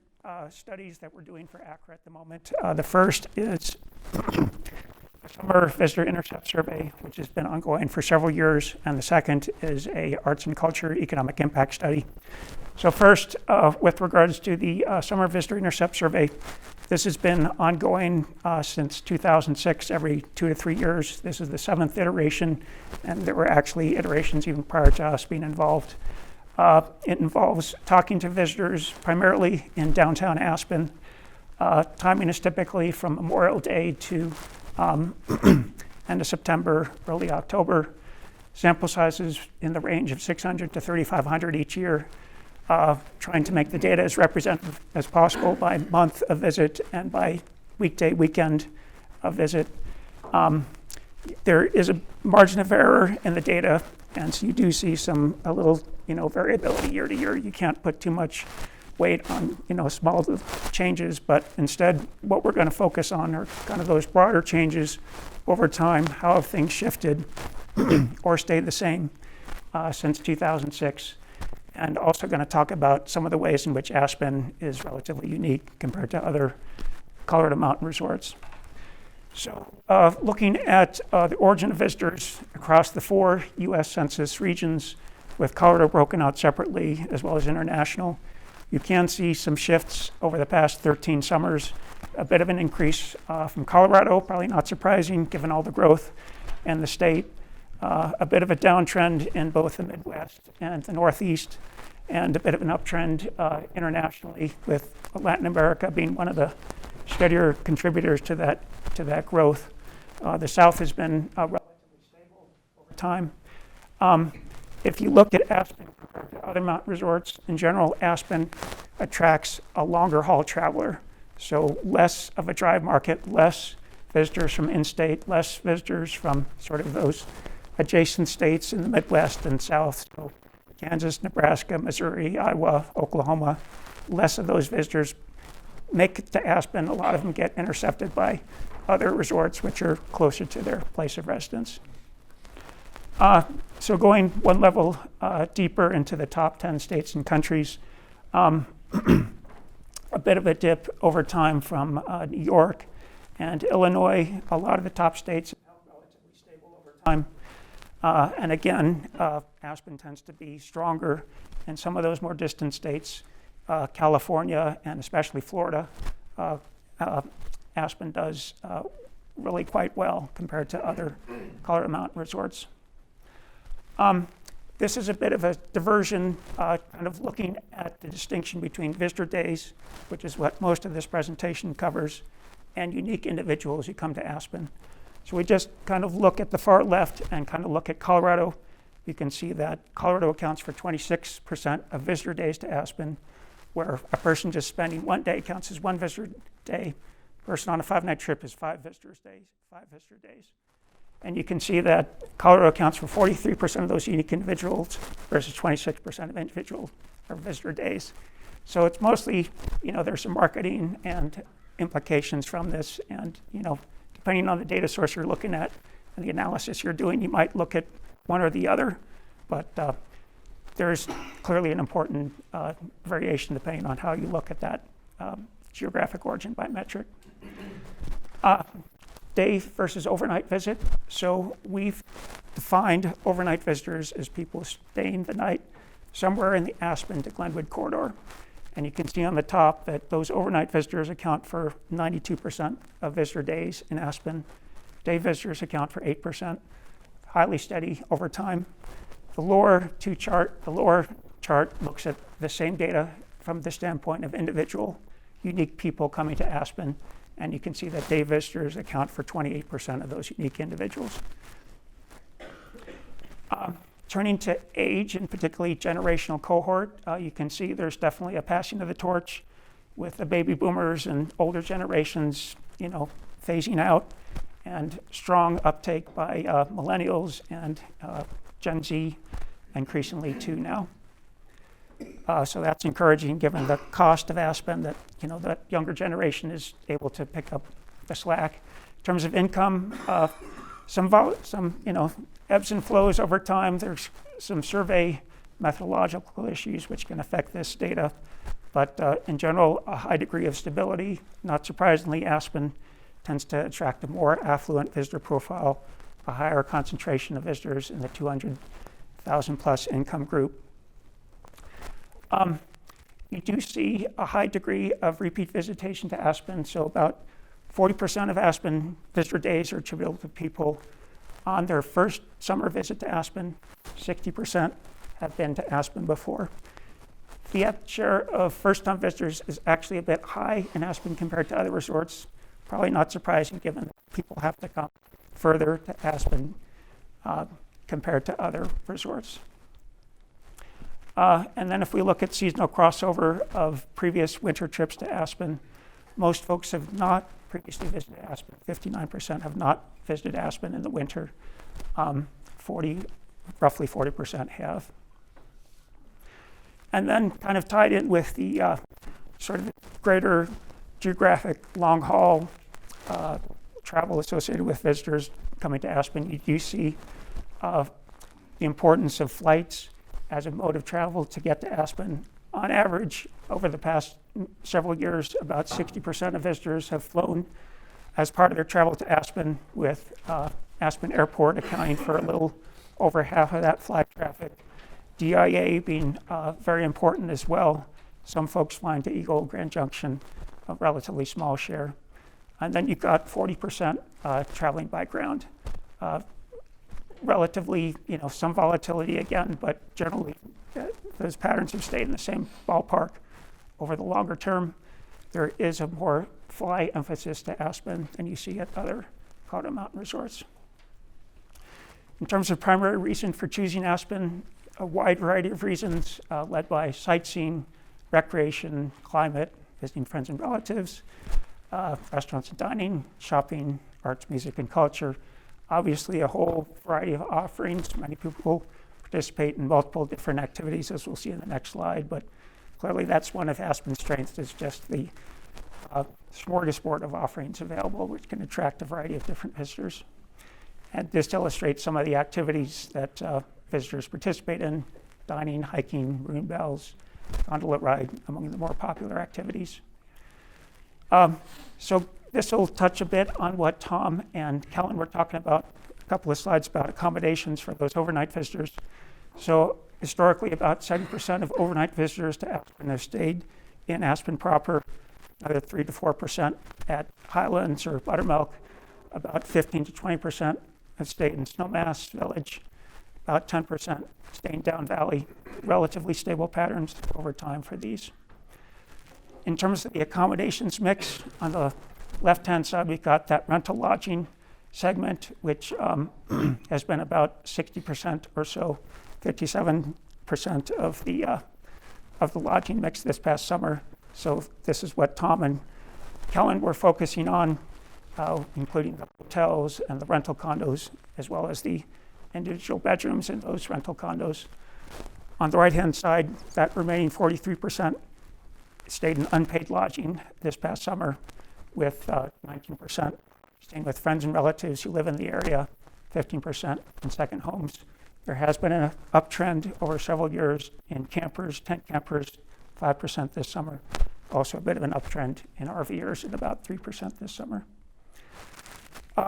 studies that we're doing for ACRA at the moment. The first is a Summer Visitor Intercept Survey, which has been ongoing for several years, and the second is a Arts and Culture Economic Impact Study. So first, with regards to the Summer Visitor Intercept Survey, this has been ongoing since 2006, every 2 to 3 years. This is the 7th iteration, and there were actually iterations even prior to us being involved. It involves talking to visitors primarily in downtown Aspen. Timing is typically from Memorial Day to end of September, early October. Sample sizes in the range of 600 to 3,500 each year. Trying to make the data as representative as possible by month of visit and by weekday, weekend of visit. There is a margin of error in the data, and so you do see a little variability year to year. You can't put too much weight on small changes, but instead what we're going to focus on are kind of those broader changes over time. How have things shifted or stayed the same since 2006? And also going to talk about some of the ways in which Aspen is relatively unique compared to other Colorado mountain resorts. So looking at the origin of visitors across the 4 U.S. Census regions, with Colorado broken out separately as well as international, you can see some shifts over the past 13 summers. A bit of an increase from Colorado, probably not surprising given all the growth in the state. a bit of a downtrend in both the Midwest and the Northeast, and a bit of an uptrend internationally, with Latin America being one of the steadier contributors to that growth. The South has been relatively stable over time. If you look at Aspen compared to other mountain resorts, in general, Aspen attracts a longer haul traveler. So less of a drive market, less visitors from in-state, less visitors from sort of those adjacent states in the Midwest and South. So Kansas, Nebraska, Missouri, Iowa, Oklahoma, less of those visitors make it to Aspen. A lot of them get intercepted by other resorts which are closer to their place of residence. So going one level deeper into the top 10 states and countries, a bit of a dip over time from New York and Illinois. A lot of the top states have held relatively stable over time. And again, Aspen tends to be stronger in some of those more distant states, California and especially Florida. Aspen does really quite well compared to other Colorado Mountain resorts. This is a bit of a diversion, kind of looking at the distinction between visitor days, which is what most of this presentation covers, and unique individuals who come to Aspen. So we just kind of look at the far left and kind of look at Colorado. You can see that Colorado accounts for 26% of visitor days to Aspen, where a person just spending one day counts as one visitor day. A person on a 5-night trip is 5 visitor days. And you can see that Colorado accounts for 43% of those unique individuals versus 26% of individual or visitor days. So it's mostly, there's some marketing and implications from this, and depending on the data source you're looking at and the analysis you're doing, you might look at one or the other, but there's clearly an important variation depending on how you look at that geographic origin by metric. Day versus overnight visit. So we've defined overnight visitors as people staying the night somewhere in the Aspen to Glenwood corridor. And you can see on the top that those overnight visitors account for 92% of visitor days in Aspen. Day visitors account for 8%, highly steady over time. The lower chart looks at the same data from the standpoint of individual, unique people coming to Aspen. And you can see that day visitors account for 28% of those unique individuals. Turning to age, and particularly generational cohort, you can see there's definitely a passing of the torch with the baby boomers and older generations, phasing out, and strong uptake by millennials and Gen Z, increasingly too now. So that's encouraging given the cost of Aspen, that that younger generation is able to pick up the slack. In terms of income, some ebbs and flows over time. There's some survey methodological issues which can affect this data, but in general, a high degree of stability. Not surprisingly, Aspen tends to attract a more affluent visitor profile, a higher concentration of visitors in the 200,000 plus income group. You do see a high degree of repeat visitation to Aspen, so about 40% of Aspen visitor days are attributable to people on their first summer visit to Aspen. 60% have been to Aspen before. The share of first-time visitors is actually a bit high in Aspen compared to other resorts. Probably not surprising given that people have to come further to Aspen compared to other resorts. And then if we look at seasonal crossover of previous winter trips to Aspen, most folks have not previously visited Aspen. 59% have not visited Aspen in the winter. Roughly 40% have. And then kind of tied in with the sort of greater geographic long haul travel associated with visitors coming to Aspen, you do see the importance of flights as a mode of travel to get to Aspen. On average, over the past several years, about 60% of visitors have flown as part of their travel to Aspen, with Aspen Airport accounting for a little over half of that flight traffic. DIA being very important as well. Some folks flying to Eagle, Grand Junction, a relatively small share. And then you've got 40% traveling by ground. relatively, some volatility again, but generally those patterns have stayed in the same ballpark over the longer term. There is a more fly emphasis to Aspen than you see at other Colorado Mountain resorts. In terms of primary reason for choosing Aspen, a wide variety of reasons led by sightseeing, recreation, climate, visiting friends and relatives, restaurants and dining, shopping, arts, music, and culture. Obviously, a whole variety of offerings. Many people participate in multiple different activities, as we'll see in the next slide, but clearly that's one of Aspen's strengths, is just the smorgasbord of offerings available, which can attract a variety of different visitors. And this illustrates some of the activities that visitors participate in: dining, hiking, maroon bells, gondola ride, among the more popular activities. So this will touch a bit on what Tom and Kellen were talking about, a couple of slides about accommodations for those overnight visitors. So historically, about 70% of overnight visitors to Aspen have stayed in Aspen proper, another 3 to 4% at Highlands or Buttermilk, about 15 to 20% have stayed in Snowmass Village, about 10% staying down valley. Relatively stable patterns over time for these. In terms of the accommodations mix, on the left-hand side, we've got that rental lodging segment, which has been about 60% or so, 57% of the lodging mix this past summer. So this is what Tom and Kellen were focusing on, including the hotels and the rental condos, as well as the individual bedrooms in those rental condos. On the right-hand side, that remaining 43% stayed in unpaid lodging this past summer, with 19% staying with friends and relatives who live in the area, 15% in second homes. There has been an uptrend over several years in campers, tent campers, 5% this summer. Also a bit of an uptrend in RVers at about 3% this summer.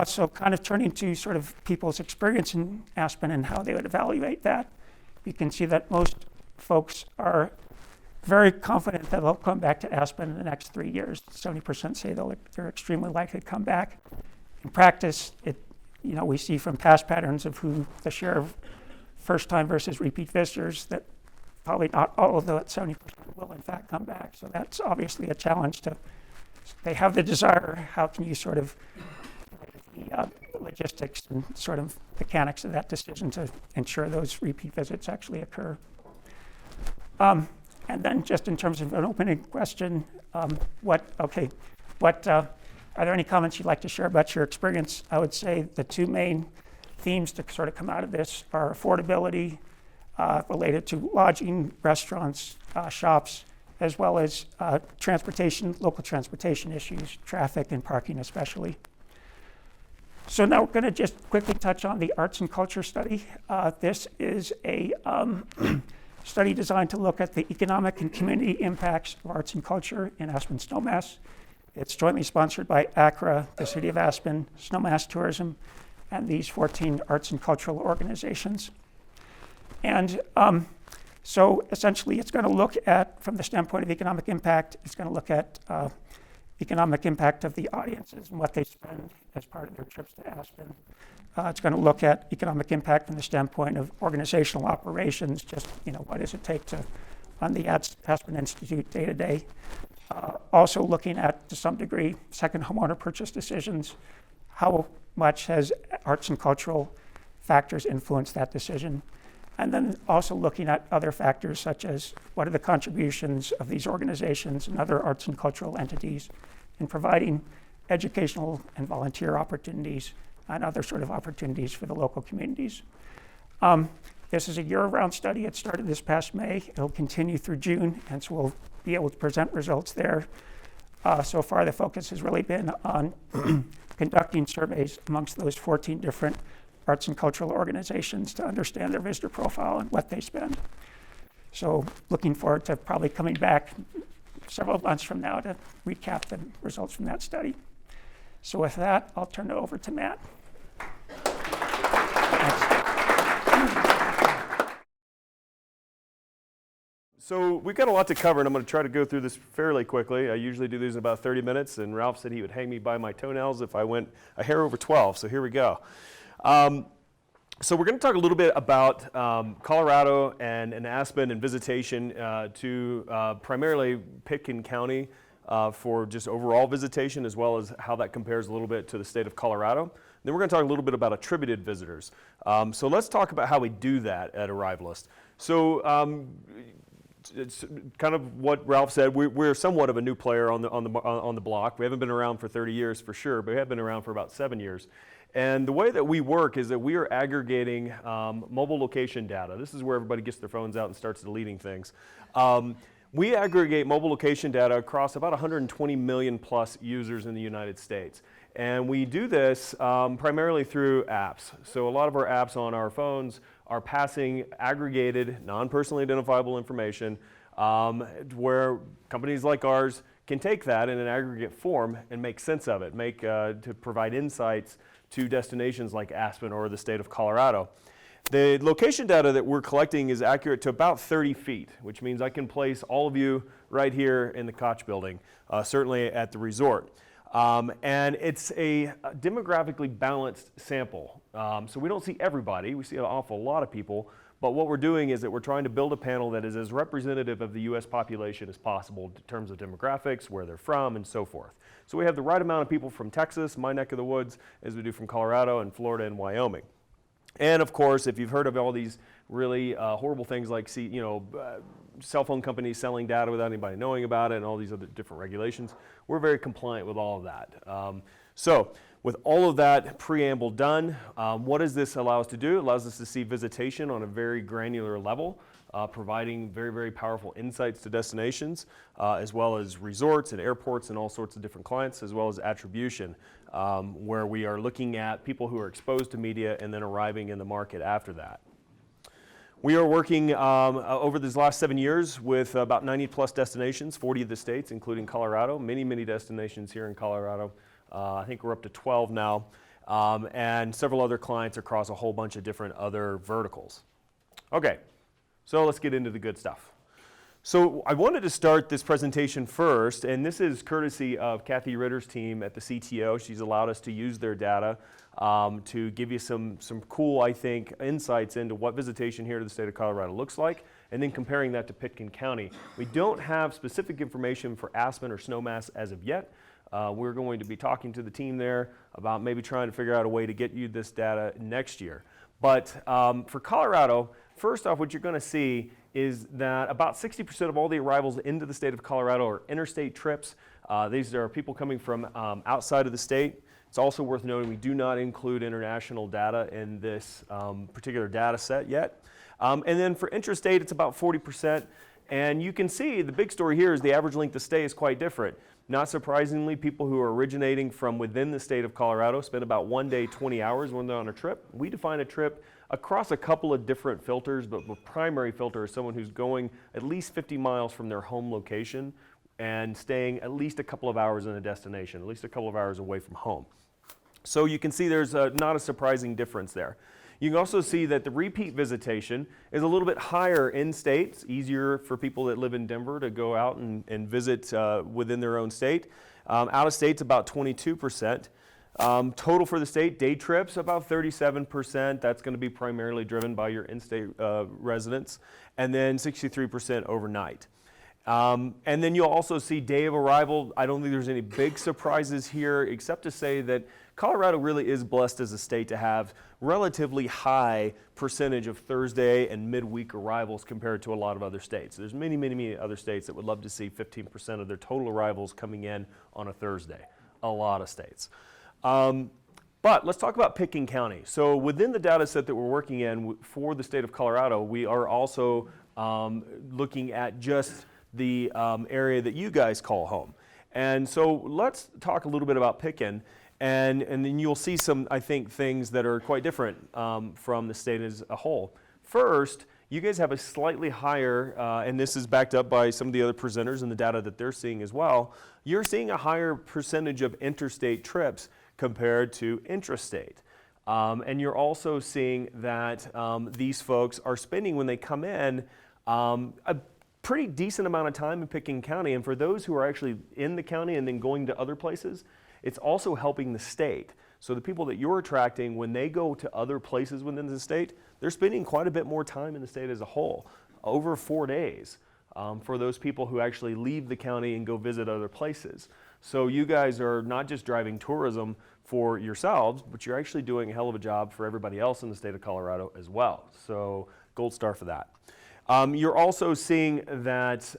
So kind of turning to sort of people's experience in Aspen and how they would evaluate that, you can see that most folks are very confident that they'll come back to Aspen in the next 3 years. 70% say they're extremely likely to come back. In practice, we see from past patterns of who the share of first-time versus repeat visitors that probably not all of that 70% will in fact come back. So that's obviously a challenge they have the desire. How can you sort of the logistics and sort of mechanics of that decision to ensure those repeat visits actually occur? And then just in terms of an opening question, are there any comments you'd like to share about your experience? I would say the two main themes to sort of come out of this are affordability related to lodging, restaurants, shops, as well as transportation, local transportation issues, traffic and parking especially. So now we're going to just quickly touch on the arts and culture study. This is a study designed to look at the economic and community impacts of arts and culture in Aspen Snowmass. It's jointly sponsored by ACRA, the City of Aspen, Snowmass Tourism, and these 14 arts and cultural organizations. And so essentially it's going to look at, from the standpoint of economic impact, it's going to look at economic impact of the audiences and what they spend as part of their trips to Aspen. It's going to look at economic impact from the standpoint of organizational operations, just what does it take to run the Aspen Institute day to day. Also looking at, to some degree, second homeowner purchase decisions. How much has arts and cultural factors influenced that decision? And then also looking at other factors such as what are the contributions of these organizations and other arts and cultural entities in providing educational and volunteer opportunities and other sort of opportunities for the local communities. This is a year-round study. It started this past May. It'll continue through June, and so we'll be able to present results there. So far, the focus has really been on conducting surveys amongst those 14 different arts and cultural organizations to understand their visitor profile and what they spend. So looking forward to probably coming back several months from now to recap the results from that study. So with that, I'll turn it over to Matt. So we've got a lot to cover, and I'm going to try to go through this fairly quickly. I usually do these in about 30 minutes, and Ralph said he would hang me by my toenails if I went a hair over 12, so here we go. So we're going to talk a little bit about Colorado and Aspen and visitation to primarily Pitkin County for just overall visitation, as well as how that compares a little bit to the state of Colorado. Then we're going to talk a little bit about attributed visitors. So let's talk about how we do that at Arrivalist. So it's kind of what Ralph said. We're somewhat of a new player on the block. We haven't been around for 30 years for sure, but we have been around for about 7 years. And the way that we work is that we are aggregating mobile location data. This is where everybody gets their phones out and starts deleting things. We aggregate mobile location data across about 120 million plus users in the United States. And we do this primarily through apps. So a lot of our apps on our phones are passing aggregated, non-personally identifiable information where companies like ours can take that in an aggregate form and make sense of it, to provide insights to destinations like Aspen or the state of Colorado. The location data that we're collecting is accurate to about 30 feet, which means I can place all of you right here in the Koch building, certainly at the resort. And it's a demographically balanced sample. So we don't see everybody, we see an awful lot of people, but what we're doing is that we're trying to build a panel that is as representative of the US population as possible in terms of demographics, where they're from, and so forth. So we have the right amount of people from Texas, my neck of the woods, as we do from Colorado and Florida and Wyoming. And of course, if you've heard of all these really horrible things like cell phone companies selling data without anybody knowing about it and all these other different regulations, we're very compliant with all of that. So with all of that preamble done, what does this allow us to do? It allows us to see visitation on a very granular level, providing very, very powerful insights to destinations, as well as resorts and airports and all sorts of different clients, as well as attribution, where we are looking at people who are exposed to media and then arriving in the market after that. We are working over these last 7 years with about 90 plus destinations, 40 of the states, including Colorado, many, many destinations here in Colorado. I think we're up to 12 now, and several other clients across a whole bunch of different other verticals. Okay, so let's get into the good stuff. So I wanted to start this presentation first, and this is courtesy of Kathy Ritter's team at the CTO. She's allowed us to use their data to give you some cool, I think, insights into what visitation here to the state of Colorado looks like, and then comparing that to Pitkin County. We don't have specific information for Aspen or Snowmass as of yet. We're going to be talking to the team there about maybe trying to figure out a way to get you this data next year. But for Colorado, first off, what you're going to see is that about 60% of all the arrivals into the state of Colorado are interstate trips. These are people coming from outside of the state. It's also worth noting we do not include international data in this particular data set yet. And then for intrastate, it's about 40%. And you can see the big story here is the average length of stay is quite different. Not surprisingly, people who are originating from within the state of Colorado spend about 1 day, 20 hours when they're on a trip. We define a trip across a couple of different filters, but the primary filter is someone who's going at least 50 miles from their home location and staying at least a couple of hours in a destination, at least a couple of hours away from home. So you can see there's not a surprising difference there. You can also see that the repeat visitation is a little bit higher in state. It's easier for people that live in Denver to go out and visit within their own state. Out of state's about 22%. Total for the state, day trips about 37%. That's going to be primarily driven by your in-state residents. And then 63% overnight. And then you'll also see day of arrival. I don't think there's any big surprises here, except to say that Colorado really is blessed as a state to have relatively high percentage of Thursday and midweek arrivals compared to a lot of other states. There's many, many, many other states that would love to see 15% of their total arrivals coming in on a Thursday. A lot of states. But let's talk about Pitkin County. So within the data set that we're working in for the state of Colorado, we are also looking at just the area that you guys call home. And so let's talk a little bit about Pitkin, and then you'll see some, I think, things that are quite different from the state as a whole. First, you guys have a slightly higher, and this is backed up by some of the other presenters and the data that they're seeing as well, you're seeing a higher percentage of interstate trips compared to intrastate. And you're also seeing that these folks are spending, when they come in, a pretty decent amount of time in Pitkin County. And for those who are actually in the county and then going to other places, it's also helping the state. So the people that you're attracting, when they go to other places within the state, they're spending quite a bit more time in the state as a whole, over 4 days, for those people who actually leave the county and go visit other places. So you guys are not just driving tourism for yourselves, but you're actually doing a hell of a job for everybody else in the state of Colorado as well. So gold star for that. You're also seeing that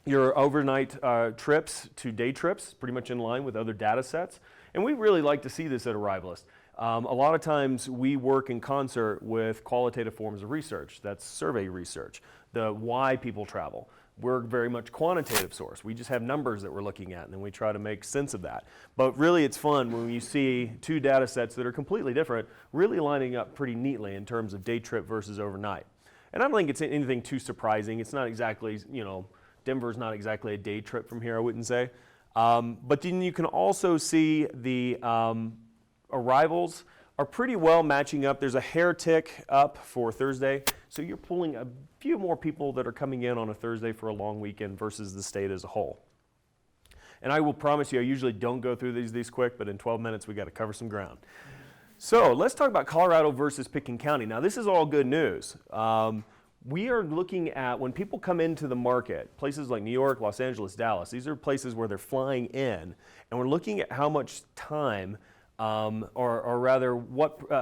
your overnight trips to day trips, pretty much in line with other data sets. And we really like to see this at Arrivalist. A lot of times we work in concert with qualitative forms of research. That's survey research, the why people travel. We're very much quantitative source. We just have numbers that we're looking at, and then we try to make sense of that. But really it's fun when you see two data sets that are completely different, really lining up pretty neatly in terms of day trip versus overnight. And I don't think it's anything too surprising. It's not exactly, you know, Denver's not exactly a day trip from here, I wouldn't say. But then you can also see the arrivals are pretty well matching up. There's a hair tick up for Thursday. So you're pulling a few more people that are coming in on a Thursday for a long weekend versus the state as a whole. And I will promise you, I usually don't go through these quick, but in 12 minutes we got to cover some ground. So let's talk about Colorado versus Pitkin County. Now this is all good news. We are looking at when people come into the market, places like New York, Los Angeles, Dallas, these are places where they're flying in, and we're looking at how much time, or rather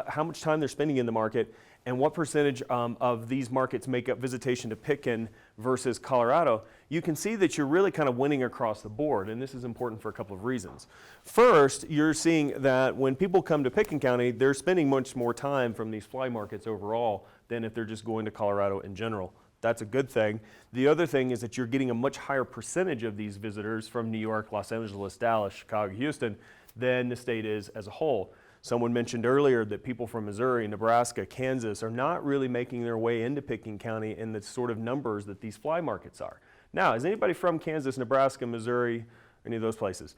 how much time they're spending in the market, and what percentage of these markets make up visitation to Pitkin versus Colorado. You can see that you're really kind of winning across the board, and this is important for a couple of reasons. First, you're seeing that when people come to Pitkin County, they're spending much more time from these fly markets overall than if they're just going to Colorado in general. That's a good thing. The other thing is that you're getting a much higher percentage of these visitors from New York, Los Angeles, Dallas, Chicago, Houston than the state is as a whole. Someone mentioned earlier that people from Missouri, Nebraska, Kansas are not really making their way into Pitkin County in the sort of numbers that these fly markets are. Now, is anybody from Kansas, Nebraska, Missouri, any of those places?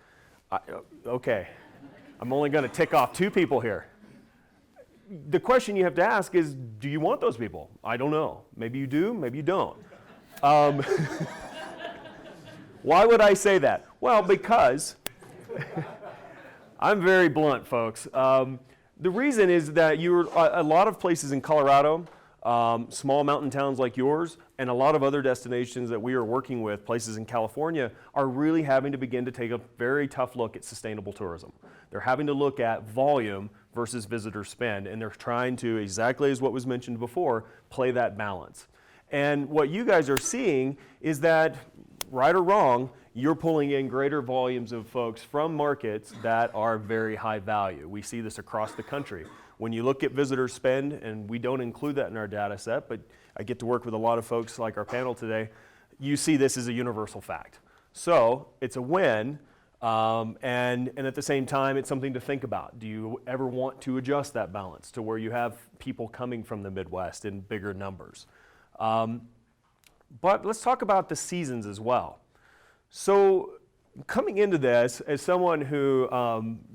Okay, I'm only going to tick off 2 people here. The question you have to ask is, do you want those people? I don't know. Maybe you do, maybe you don't. Why would I say that? Well, because I'm very blunt, folks. The reason is that a lot of places in Colorado, small mountain towns like yours, and a lot of other destinations that we are working with, places in California, are really having to begin to take a very tough look at sustainable tourism. They're having to look at volume versus visitor spend, and they're trying to, exactly as what was mentioned before, play that balance. And what you guys are seeing is that, right or wrong, you're pulling in greater volumes of folks from markets that are very high value. We see this across the country. When you look at visitor spend, and we don't include that in our data set, but I get to work with a lot of folks like our panel today, you see this as a universal fact. So it's a win, and at the same time, it's something to think about. Do you ever want to adjust that balance to where you have people coming from the Midwest in bigger numbers? But let's talk about the seasons as well. So coming into this, as someone who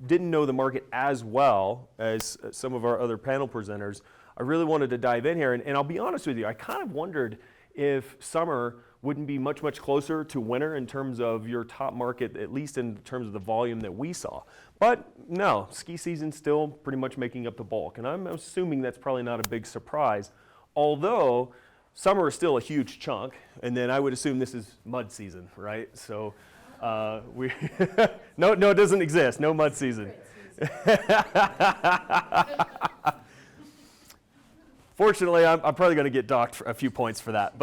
didn't know the market as well as some of our other panel presenters, I really wanted to dive in here. And I'll be honest with you, I kind of wondered if summer wouldn't be much, much closer to winter in terms of your top market, at least in terms of the volume that we saw. But no, ski season's still pretty much making up the bulk. And I'm assuming that's probably not a big surprise, although summer is still a huge chunk, and then I would assume this is mud season, right? So no, it doesn't exist, no mud season. Fortunately, I'm probably going to get docked for a few points for that.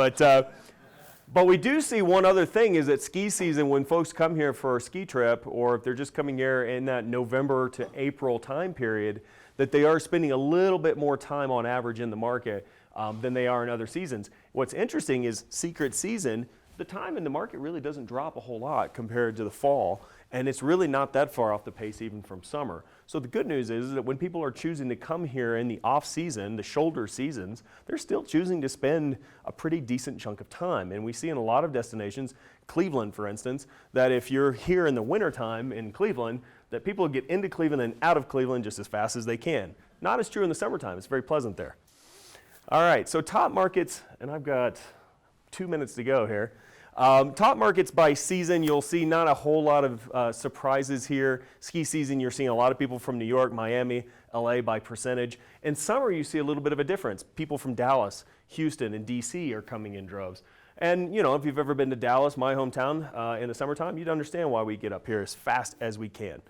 But we do see one other thing is that ski season, when folks come here for a ski trip, or if they're just coming here in that November to April time period, that they are spending a little bit more time on average in the market than they are in other seasons. What's interesting is secret season, the time in the market really doesn't drop a whole lot compared to the fall, and it's really not that far off the pace even from summer. So the good news is that when people are choosing to come here in the off season, the shoulder seasons, they're still choosing to spend a pretty decent chunk of time. And we see in a lot of destinations, Cleveland for instance, that if you're here in the wintertime in Cleveland, that people get into Cleveland and out of Cleveland just as fast as they can. Not as true in the summertime, it's very pleasant there. All right, so top markets, and I've got 2 minutes to go here. Top markets by season, you'll see not a whole lot of surprises here. Ski season, you're seeing a lot of people from New York, Miami, LA by percentage. In summer, you see a little bit of a difference. People from Dallas, Houston, and DC are coming in droves. And you know, if you've ever been to Dallas, my hometown, in the summertime, you'd understand why we get up here as fast as we can.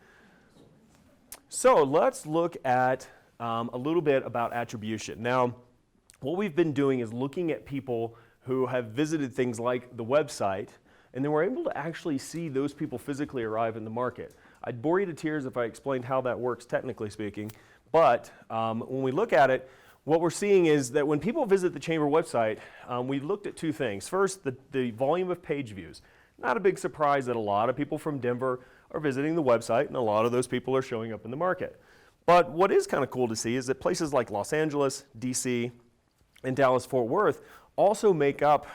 So let's look at a little bit about attribution. Now, what we've been doing is looking at people who have visited things like the website, and then we're able to actually see those people physically arrive in the market. I'd bore you to tears if I explained how that works technically speaking, but when we look at it, what we're seeing is that when people visit the Chamber website, we looked at two things. First, the volume of page views. Not a big surprise that a lot of people from Denver are visiting the website, and a lot of those people are showing up in the market. But what is kind of cool to see is that places like Los Angeles, DC, and Dallas-Fort Worth also make up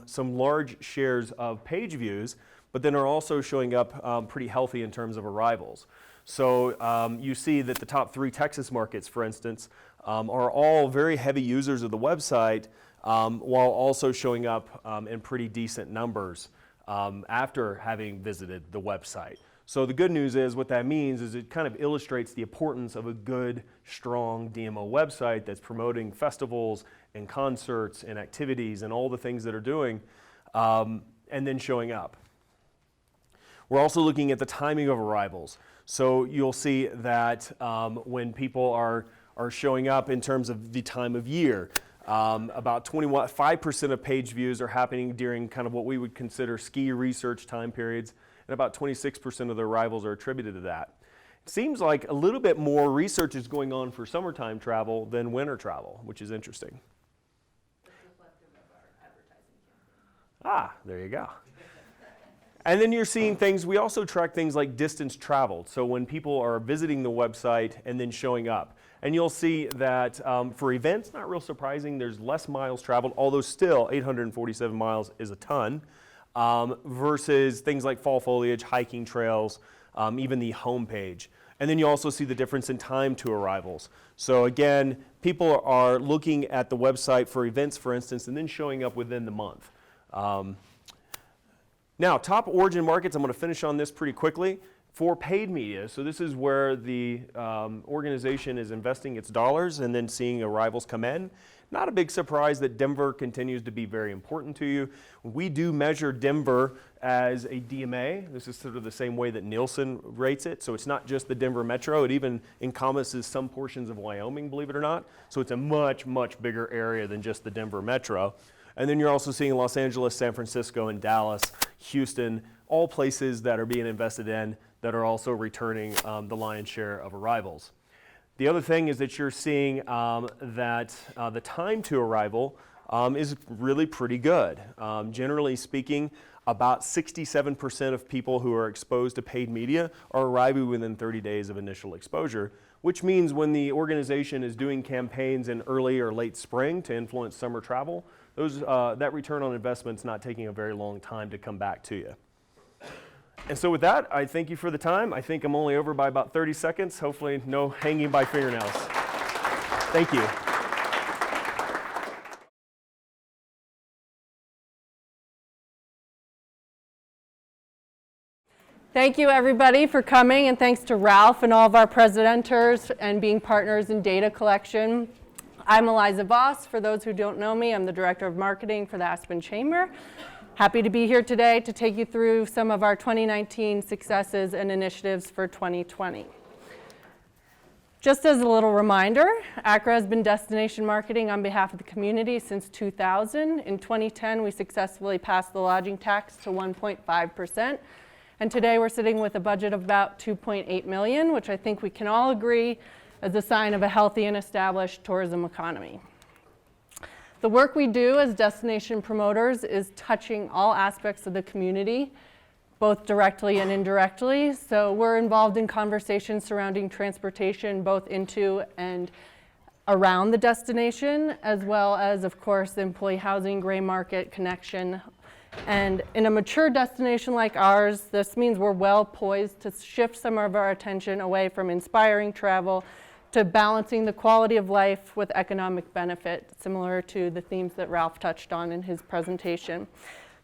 some large shares of page views, but then are also showing up pretty healthy in terms of arrivals. So you see that the top 3 Texas markets, for instance, are all very heavy users of the website, while also showing up in pretty decent numbers after having visited the website. So the good news is, what that means is it kind of illustrates the importance of a good, strong DMO website that's promoting festivals and concerts and activities and all the things that are doing, and then showing up. We're also looking at the timing of arrivals. So you'll see that when people are showing up in terms of the time of year, about 5% of page views are happening during kind of what we would consider ski research time periods, and about 26% of the arrivals are attributed to that. It seems like a little bit more research is going on for summertime travel than winter travel, which is interesting. Ah, there you go. And then you're seeing things, we also track things like distance traveled. So when people are visiting the website and then showing up. And you'll see that for events, not real surprising, there's less miles traveled, although still 847 miles is a ton, versus things like fall foliage, hiking trails, even the homepage. And then you also see the difference in time to arrivals. So again, people are looking at the website for events, for instance, and then showing up within the month. Now, top origin markets, I'm going to finish on this pretty quickly. For paid media, so this is where the organization is investing its dollars and then seeing arrivals come in. Not a big surprise that Denver continues to be very important to you. We do measure Denver as a DMA. This is sort of the same way that Nielsen rates it. So it's not just the Denver metro. It even encompasses some portions of Wyoming, believe it or not. So it's a much, much bigger area than just the Denver metro. And then you're also seeing Los Angeles, San Francisco, and Dallas, Houston, all places that are being invested in that are also returning the lion's share of arrivals. The other thing is that you're seeing that the time to arrival is really pretty good. Generally speaking, about 67% of people who are exposed to paid media are arriving within 30 days of initial exposure, which means when the organization is doing campaigns in early or late spring to influence summer travel, that return on investment is not taking a very long time to come back to you. And so with that, I thank you for the time. I think I'm only over by about 30 seconds. Hopefully no hanging by fingernails. Thank you. Thank you, everybody, for coming, and thanks to Ralph and all of our presenters and being partners in data collection. I'm Eliza Voss. For those who don't know me, I'm the Director of Marketing for the Aspen Chamber. Happy to be here today to take you through some of our 2019 successes and initiatives for 2020. Just as a little reminder, ACRA has been destination marketing on behalf of the community since 2000. In 2010, we successfully passed the lodging tax to 1.5%. And today we're sitting with a budget of about $2.8 million, which I think we can all agree is a sign of a healthy and established tourism economy. The work we do as destination promoters is touching all aspects of the community, both directly and indirectly. So we're involved in conversations surrounding transportation, both into and around the destination, as well as, of course, the employee housing, gray market connection. And in a mature destination like ours, this means we're well poised to shift some of our attention away from inspiring travel to balancing the quality of life with economic benefit, similar to the themes that Ralph touched on in his presentation.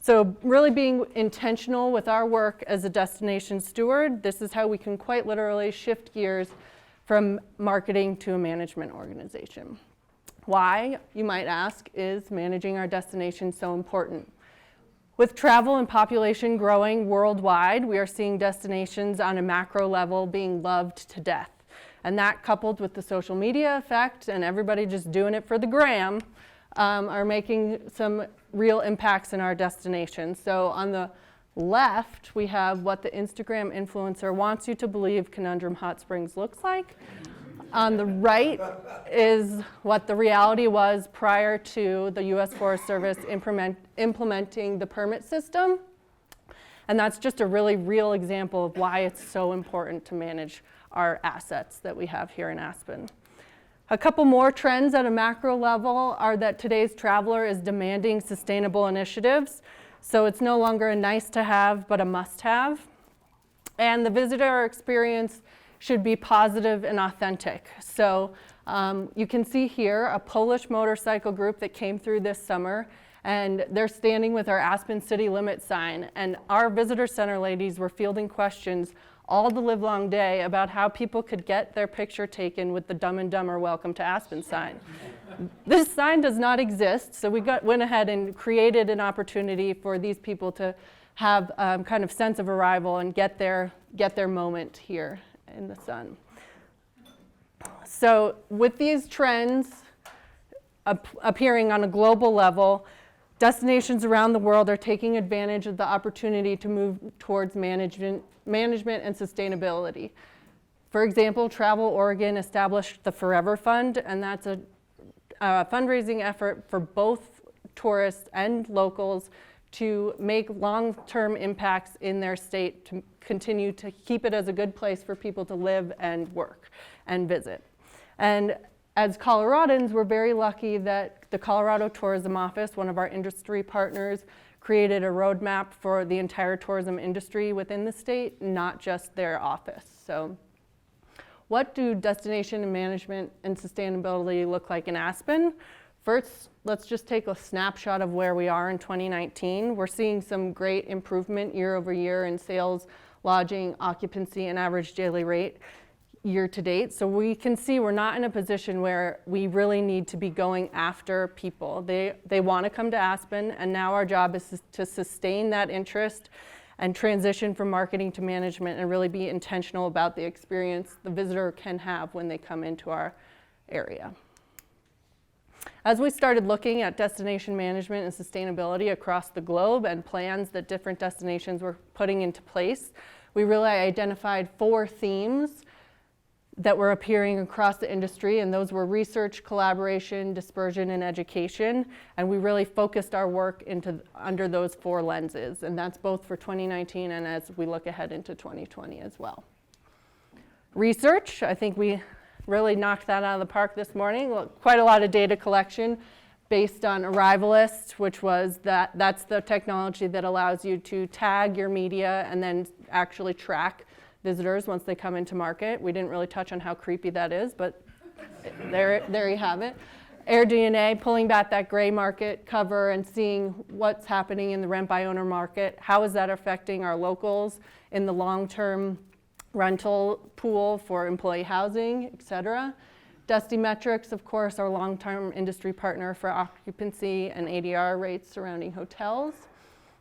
So really being intentional with our work as a destination steward, this is how we can quite literally shift gears from marketing to a management organization. Why, you might ask, is managing our destination so important? With travel and population growing worldwide, we are seeing destinations on a macro level being loved to death. And that, coupled with the social media effect and everybody just doing it for the gram, are making some real impacts in our destination. So on the left, we have what the Instagram influencer wants you to believe Conundrum Hot Springs looks like. On the right is what the reality was prior to the U.S. Forest Service implementing the permit system. And that's just a really real example of why it's so important to manage our assets that we have here in Aspen. A couple more trends at a macro level are that today's traveler is demanding sustainable initiatives. So it's no longer a nice to have, but a must have. And the visitor experience should be positive and authentic. So you can see here a Polish motorcycle group that came through this summer, and they're standing with our Aspen City Limit sign. And our visitor center ladies were fielding questions all the livelong day about how people could get their picture taken with the Dumb and Dumber Welcome to Aspen sign. This sign does not exist, so we went ahead and created an opportunity for these people to have kind of sense of arrival and get their moment here in the sun. So with these trends appearing on a global level, destinations around the world are taking advantage of the opportunity to move towards management and sustainability. For example, Travel Oregon established the Forever Fund, and that's a fundraising effort for both tourists and locals to make long-term impacts in their state to continue to keep it as a good place for people to live and work and visit. And as Coloradans, we're very lucky that the Colorado Tourism Office, one of our industry partners, created a roadmap for the entire tourism industry within the state, not just their office. So what do destination and management and sustainability look like in Aspen? First, let's just take a snapshot of where we are in 2019. We're seeing some great improvement year over year in sales, lodging, occupancy, and average daily rate year to date. So we can see we're not in a position where we really need to be going after people. They want to come to Aspen, and now our job is to sustain that interest and transition from marketing to management and really be intentional about the experience the visitor can have when they come into our area. As we started looking at destination management and sustainability across the globe and plans that different destinations were putting into place, we really identified 4 themes that were appearing across the industry, and those were research, collaboration, dispersion, and education. And we really focused our work under those 4 lenses, and that's both for 2019 and as we look ahead into 2020 as well. Research, I think we really knocked that out of the park this morning. Quite a lot of data collection based on Arrivalist, which was that's the technology that allows you to tag your media and then actually track visitors once they come into market. We didn't really touch on how creepy that is, but there you have it. AirDNA, pulling back that gray market cover and seeing what's happening in the rent by owner market. How is that affecting our locals in the long-term rental pool for employee housing, et cetera. Metrics, of course, our long-term industry partner for occupancy and ADR rates surrounding hotels.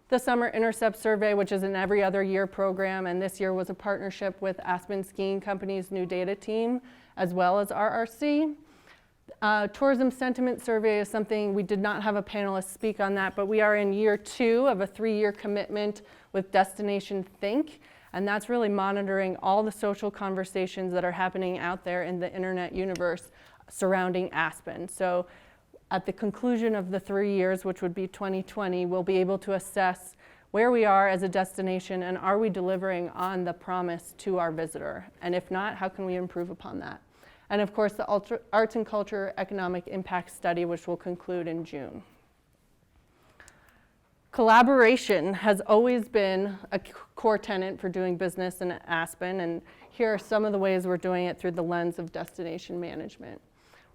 The Summer Intercept Survey, which is an every other year program, and this year was a partnership with Aspen Skiing Company's new data team, as well as RRC. Tourism Sentiment Survey is something, we did not have a panelist speak on that, but we are in year 2 of a 3-year commitment with Destination Think. And that's really monitoring all the social conversations that are happening out there in the internet universe surrounding Aspen. So at the conclusion of the 3 years, which would be 2020, we'll be able to assess where we are as a destination and are we delivering on the promise to our visitor? And if not, how can we improve upon that? And of course, the Arts and Culture Economic Impact Study, which will conclude in June. Collaboration has always been a core tenet for doing business in Aspen, and here are some of the ways we're doing it through the lens of destination management.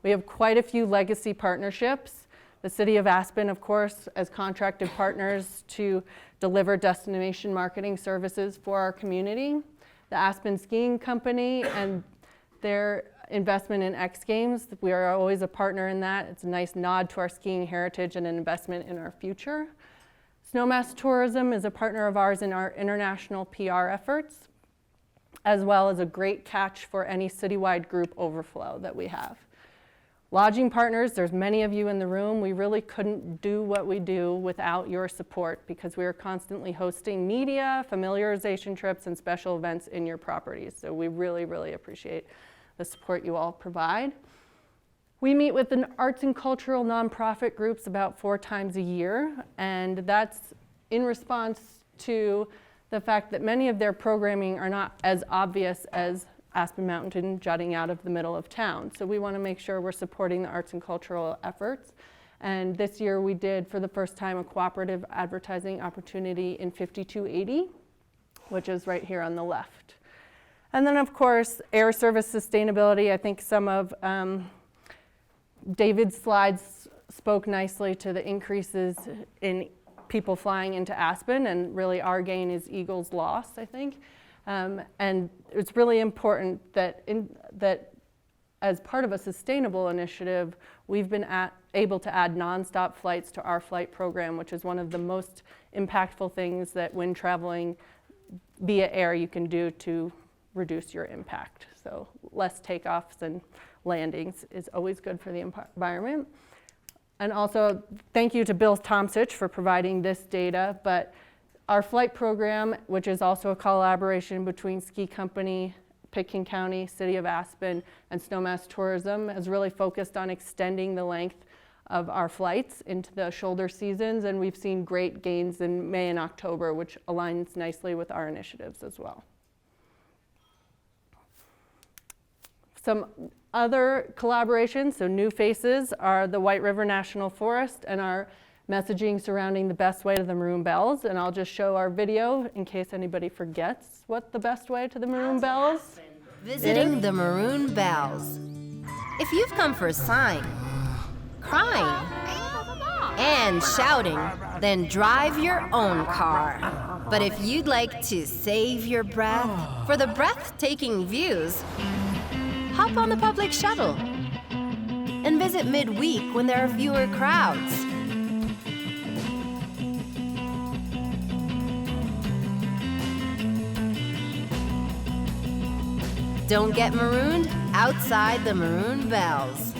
We have quite a few legacy partnerships The City of Aspen, of course, as contracted partners to deliver destination marketing services for our community. The Aspen Skiing Company and their investment in X Games, we are always a partner in that. It's a nice nod to our skiing heritage and an investment in our future. Snowmass Tourism is a partner of ours in our international PR efforts, as well as a great catch for any citywide group overflow that we have. Lodging partners, there's many of you in the room. We really couldn't do what we do without your support because we are constantly hosting media, familiarization trips, and special events in your properties. So we really, really appreciate the support you all provide. We meet with the arts and cultural nonprofit groups about 4 times a year, and that's in response to the fact that many of their programming are not as obvious as Aspen Mountain jutting out of the middle of town. So we want to make sure we're supporting the arts and cultural efforts. And this year we did, for the first time, a cooperative advertising opportunity in 5280, which is right here on the left. And then, of course, air service sustainability. I think some of David's slides spoke nicely to the increases in people flying into Aspen, and really our gain is Eagle's loss, I think. And it's really important that as part of a sustainable initiative, we've been able to add nonstop flights to our flight program, which is one of the most impactful things that when traveling via air you can do to reduce your impact. So less takeoffs and landings is always good for the environment. And also, thank you to Bill Tomsich for providing this data, but our flight program, which is also a collaboration between Ski Company, Pitkin County, City of Aspen, and Snowmass Tourism, has really focused on extending the length of our flights into the shoulder seasons, and we've seen great gains in May and October, which aligns nicely with our initiatives as well. Some other collaborations, so new faces, are the White River National Forest and our messaging surrounding the best way to the Maroon Bells. And I'll just show our video in case anybody forgets what the best way to the Maroon Bells Visiting the Maroon Bells. If you've come for a sign, crying, and shouting, then drive your own car. But if you'd like to save your breath for the breathtaking views, hop on the public shuttle and visit midweek when there are fewer crowds. Don't get marooned outside the Maroon Bells.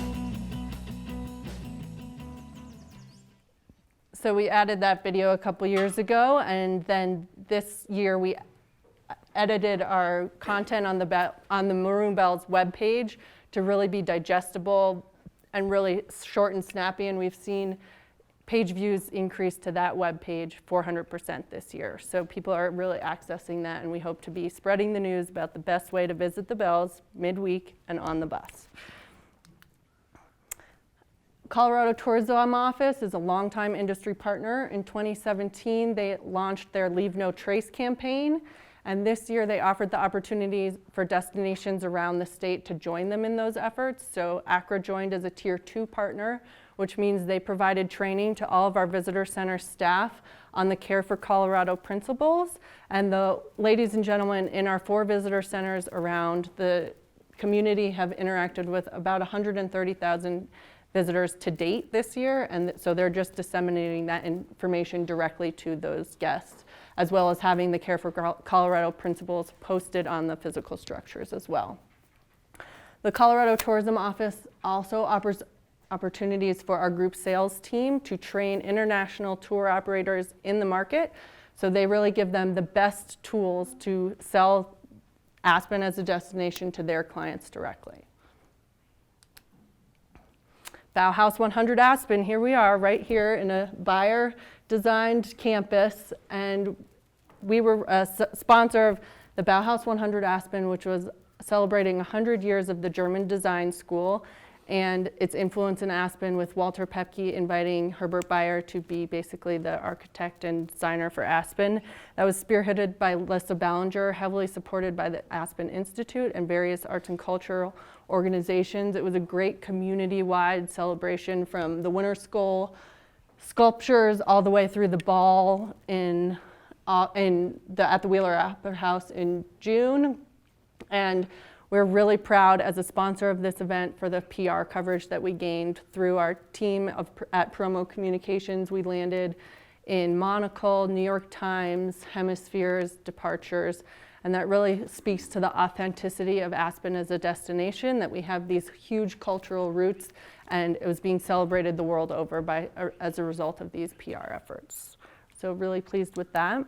So we added that video a couple years ago, and then this year we edited our content on the Maroon Bells webpage to really be digestible and really short and snappy, and we've seen page views increase to that webpage 400% this year. So people are really accessing that, and we hope to be spreading the news about the best way to visit the Bells midweek and on the bus. Colorado Tourism Office is a longtime industry partner. In 2017, they launched their Leave No Trace campaign, and this year they offered the opportunities for destinations around the state to join them in those efforts. So ACRA joined as a Tier 2 partner, which means they provided training to all of our visitor center staff on the Care for Colorado principles. And the ladies and gentlemen in our 4 visitor centers around the community have interacted with about 130,000 visitors to date this year. And so they're just disseminating that information directly to those guests, as well as having the Care for Colorado principles posted on the physical structures as well. The Colorado Tourism Office also offers opportunities for our group sales team to train international tour operators in the market. So they really give them the best tools to sell Aspen as a destination to their clients directly. Bauhaus 100 Aspen, here we are right here in a buyer-designed campus, and we were a sponsor of the Bauhaus 100 Aspen, which was celebrating 100 years of the German Design School. and its influence in Aspen, with Walter Pepke inviting Herbert Bayer to be basically the architect and designer for Aspen. That was spearheaded by Lissa Ballinger, heavily supported by the Aspen Institute and various arts and cultural organizations. It was a great community-wide celebration, from the Winter Skull sculptures all the way through the ball at the Wheeler Opera House in June. And we're really proud as a sponsor of this event for the PR coverage that we gained through our team at Promo Communications. We landed in Monocle, New York Times, Hemispheres, Departures, and that really speaks to the authenticity of Aspen as a destination, that we have these huge cultural roots, and it was being celebrated the world over as a result of these PR efforts. So really pleased with that.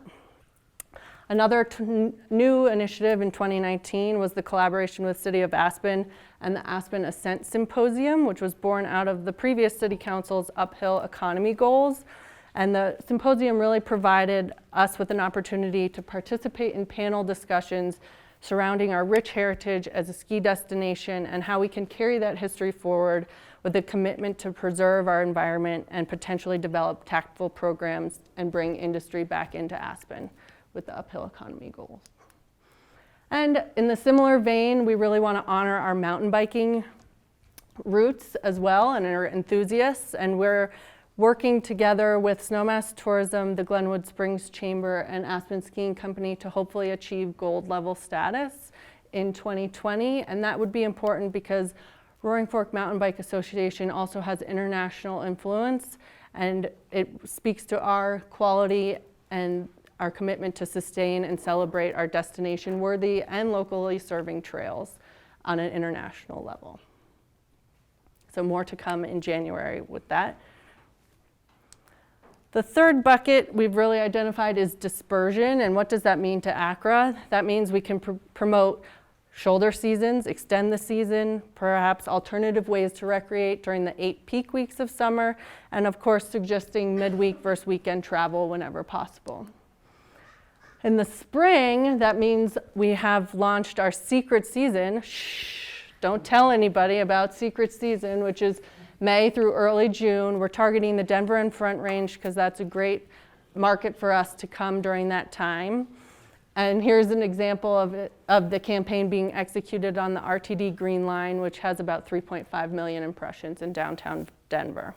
Another new initiative in 2019 was the collaboration with City of Aspen and the Aspen Ascent Symposium, which was born out of the previous City Council's uphill economy goals. And the symposium really provided us with an opportunity to participate in panel discussions surrounding our rich heritage as a ski destination and how we can carry that history forward with a commitment to preserve our environment and potentially develop tactful programs and bring industry back into Aspen with the uphill economy goals. And in the similar vein, we really want to honor our mountain biking roots as well and our enthusiasts, and we're working together with Snowmass Tourism, the Glenwood Springs Chamber, and Aspen Skiing Company to hopefully achieve gold level status in 2020. And that would be important because Roaring Fork Mountain Bike Association also has international influence, and it speaks to our quality and our commitment to sustain and celebrate our destination-worthy and locally serving trails on an international level. So more to come in January with that. The third bucket we've really identified is dispersion, and what does that mean to ACRA? That means we can promote shoulder seasons, extend the season, perhaps alternative ways to recreate during the 8 peak weeks of summer, and of course suggesting midweek versus weekend travel whenever possible. In the spring, that means we have launched our secret season. Shh, don't tell anybody about secret season, which is May through early June. We're targeting the Denver and Front Range because that's a great market for us to come during that time. And here's an example of the campaign being executed on the RTD Green Line, which has about 3.5 million impressions in downtown Denver.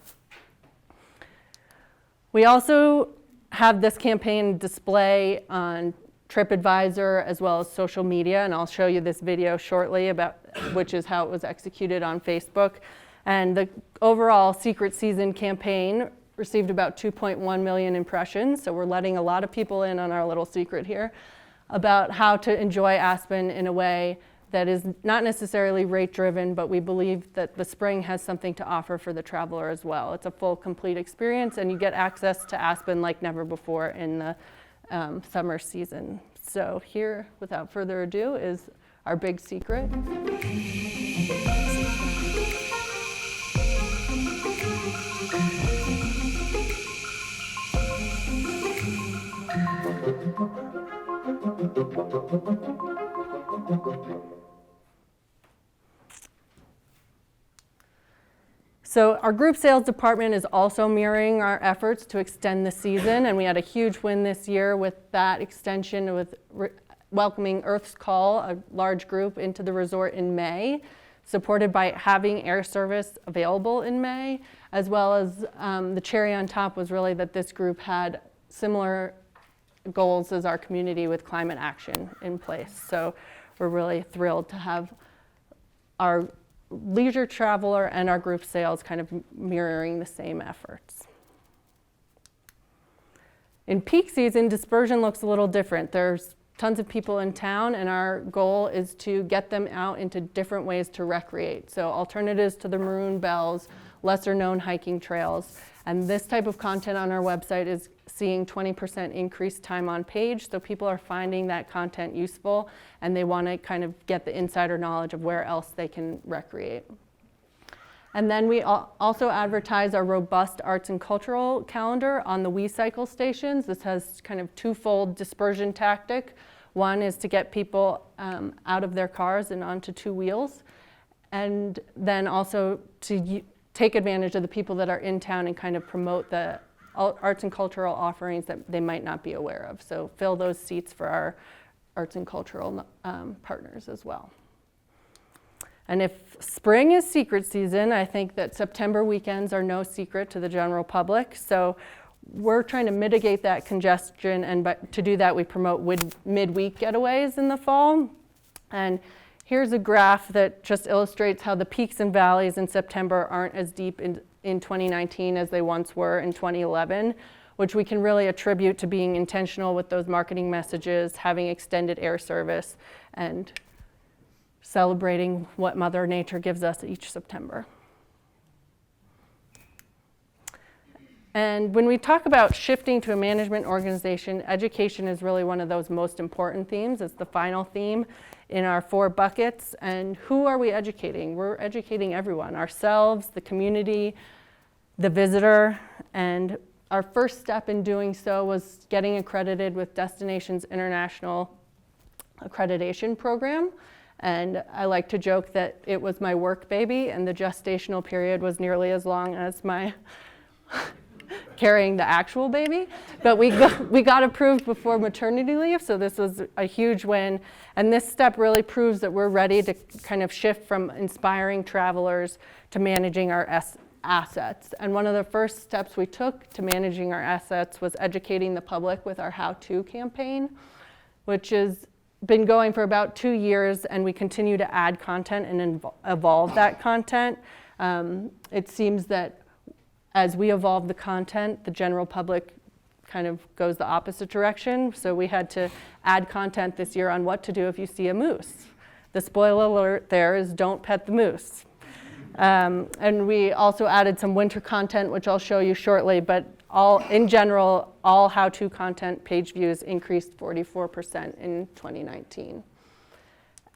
We also have this campaign display on TripAdvisor as well as social media, and I'll show you this video shortly about which is how it was executed on Facebook. And the overall Secret Season campaign received about 2.1 million impressions, so we're letting a lot of people in on our little secret here about how to enjoy Aspen in a way that is not necessarily rate driven, but we believe that the spring has something to offer for the traveler as well. It's a full, complete experience, and you get access to Aspen like never before in the summer season. So here, without further ado, is our big secret. So our group sales department is also mirroring our efforts to extend the season, and we had a huge win this year with that extension with welcoming Earth's Call, a large group, into the resort in May, supported by having air service available in May, as well as the cherry on top was really that this group had similar goals as our community with climate action in place. So we're really thrilled to have our leisure traveler and our group sales kind of mirroring the same efforts. In peak season, dispersion looks a little different. There's tons of people in town, and our goal is to get them out into different ways to recreate. So alternatives to the Maroon Bells, lesser known hiking trails. And this type of content on our website is seeing 20% increased time on page. So people are finding that content useful, and they want to kind of get the insider knowledge of where else they can recreate. And then we also advertise our robust arts and cultural calendar on the WeCycle stations. This has kind of twofold dispersion tactic. One is to get people out of their cars and onto two wheels. and then also to take advantage of the people that are in town and kind of promote the arts and cultural offerings that they might not be aware of. So fill those seats for our arts and cultural partners as well. And if spring is secret season, I think that September weekends are no secret to the general public. So we're trying to mitigate that congestion, and to do that we promote midweek getaways in the fall. And here's a graph that just illustrates how the peaks and valleys in September aren't as deep in 2019 as they once were in 2011, which we can really attribute to being intentional with those marketing messages, having extended air service, and celebrating what Mother Nature gives us each September. And when we talk about shifting to a management organization, education is really one of those most important themes. It's the final theme in our 4 buckets. And who are we educating? We're educating everyone, ourselves, the community, the visitor. And our first step in doing so was getting accredited with Destinations International Accreditation Program. And I like to joke that it was my work baby, and the gestational period was nearly as long as my carrying the actual baby. But we got approved before maternity leave, so this was a huge win. And this step really proves that we're ready to kind of shift from inspiring travelers to managing our assets. And one of the first steps we took to managing our assets was educating the public with our how-to campaign, which has been going for about 2 years, and we continue to add content and evolve that content. It seems that as we evolve the content, the general public kind of goes the opposite direction. So we had to add content this year on what to do if you see a moose. The spoiler alert there is don't pet the moose. And we also added some winter content, which I'll show you shortly, but in general, all how-to content page views increased 44% in 2019.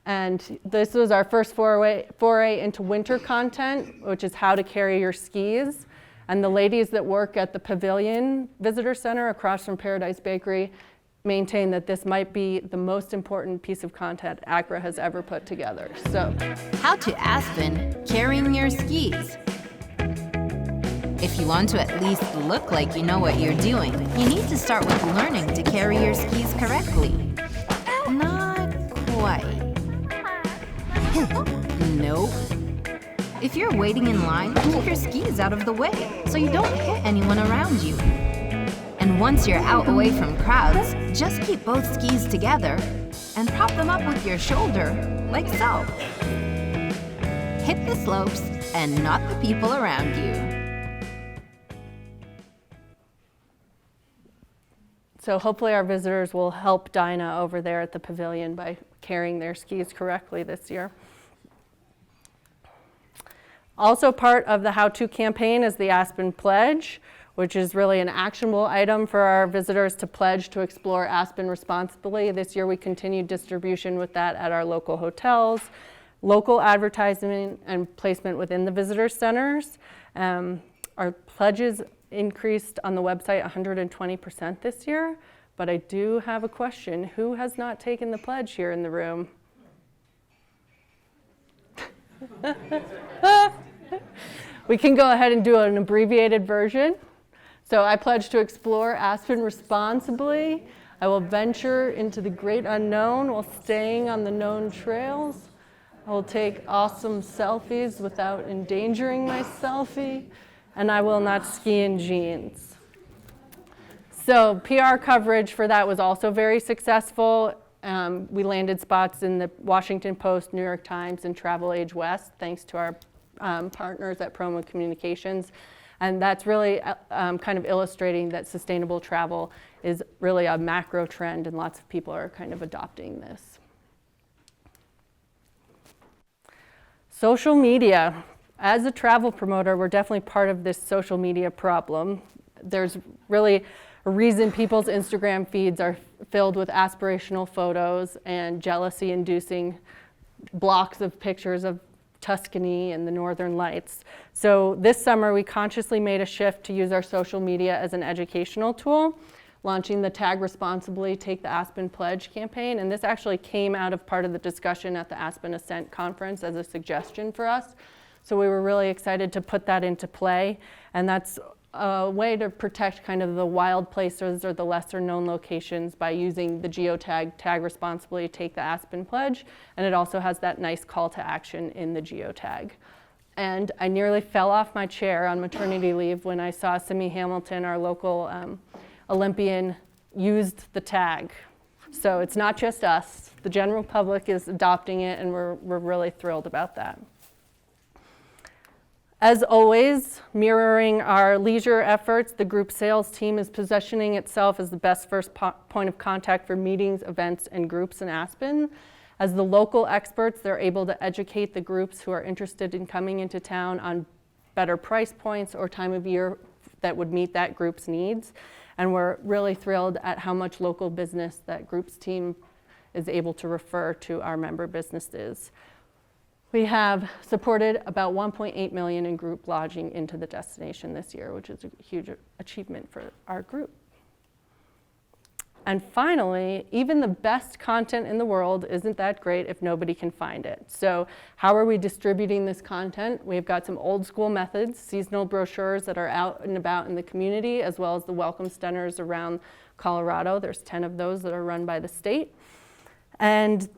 And this was our first foray into winter content, which is how to carry your skis. And the ladies that work at the Pavilion Visitor Center across from Paradise Bakery maintain that this might be the most important piece of content ACRA has ever put together. So, How to Aspen Carrying Your Skis. If you want to at least look like you know what you're doing, you need to start with learning to carry your skis correctly. Not quite. Nope. If you're waiting in line, keep your skis out of the way so you don't hit anyone around you. And once you're out away from crowds, just keep both skis together and prop them up with your shoulder, like so. Hit the slopes and not the people around you. So hopefully our visitors will help Dinah over there at the Pavilion by carrying their skis correctly this year. Also part of the how-to campaign is the Aspen Pledge, which is really an actionable item for our visitors to pledge to explore Aspen responsibly. This year we continued distribution with that at our local hotels, local advertising and placement within the visitor centers. Our pledges increased on the website 120% this year, but I do have a question. Who has not taken the pledge here in the room? We can go ahead and do an abbreviated version. So I pledge to explore Aspen responsibly. I will venture into the great unknown while staying on the known trails. I will take awesome selfies without endangering my selfie. And I will not ski in jeans. So PR coverage for that was also very successful. We landed spots in the Washington Post, New York Times, and Travel Age West, thanks to our partners at Promo Communications. And that's really kind of illustrating that sustainable travel is really a macro trend, and lots of people are kind of adopting this. Social media. As a travel promoter, we're definitely part of this social media problem. There's really a reason people's Instagram feeds are filled with aspirational photos and jealousy-inducing blocks of pictures of Tuscany and the Northern Lights. So this summer, we consciously made a shift to use our social media as an educational tool. launching the Tag Responsibly, Take the Aspen Pledge campaign. And this actually came out of part of the discussion at the Aspen Ascent conference as a suggestion for us. So we were really excited to put that into play. And that's a way to protect kind of the wild places or the lesser known locations by using the geotag, Tag Responsibly, Take the Aspen Pledge. And it also has that nice call to action in the geotag. And I nearly fell off my chair on maternity leave when I saw Simi Hamilton, our local Olympian, used the tag. So it's not just us. The general public is adopting it, and we're really thrilled about that. As always, mirroring our leisure efforts, the group sales team is positioning itself as the best first point of contact for meetings, events, and groups in Aspen. As the local experts, they're able to educate the groups who are interested in coming into town on better price points or time of year that would meet that group's needs. And we're really thrilled at how much local business that group's team is able to refer to our member businesses. We have supported about $1.8 million in group lodging into the destination this year, which is a huge achievement for our group. And finally, even the best content in the world isn't that great if nobody can find it. So how are we distributing this content? We've got some old school methods, seasonal brochures that are out and about in the community, as well as the welcome centers around Colorado. There's 10 of those that are run by the state. And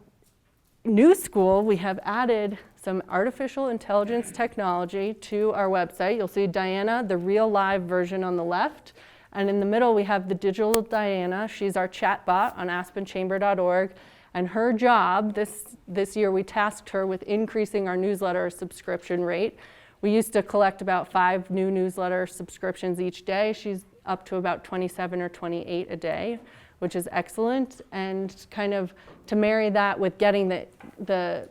new school, we have added some artificial intelligence technology to our website. You'll see Diana, the real live version on the left. And in the middle, we have the digital Diana. She's our chatbot on aspenchamber.org. And her job, this year, we tasked her with increasing our newsletter subscription rate. We used to collect about 5 new newsletter subscriptions each day. She's up to about 27 or 28 a day, which is excellent. And kind of to marry that with getting the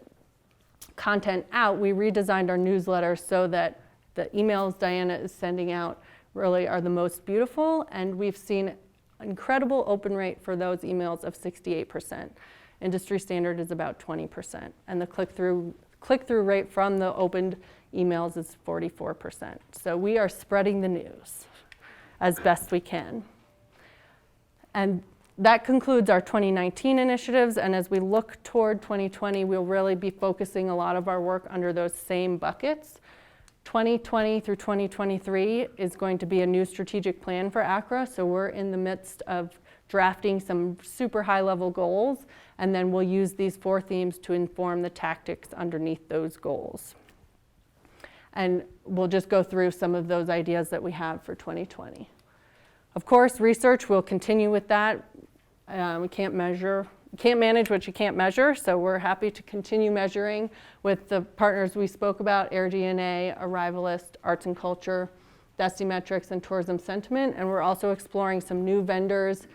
content out, we redesigned our newsletter so that the emails Diana is sending out really are the most beautiful, and we've seen incredible open rate for those emails of 68%. Industry standard is about 20%, and the click-through rate from the opened emails is 44%. So we are spreading the news as best we can. And that concludes our 2019 initiatives, and as we look toward 2020, we'll really be focusing a lot of our work under those same buckets. 2020 through 2023 is going to be a new strategic plan for ACRA, so we're in the midst of drafting some super high-level goals, and then we'll use these 4 themes to inform the tactics underneath those goals. And we'll just go through some of those ideas that we have for 2020. Of course, research, we'll continue with that. We can't manage what you can't measure, so we're happy to continue measuring with the partners we spoke about, AirDNA, Arrivalist, Arts and Culture, Decimetrics, and Tourism Sentiment, and we're also exploring some new vendors.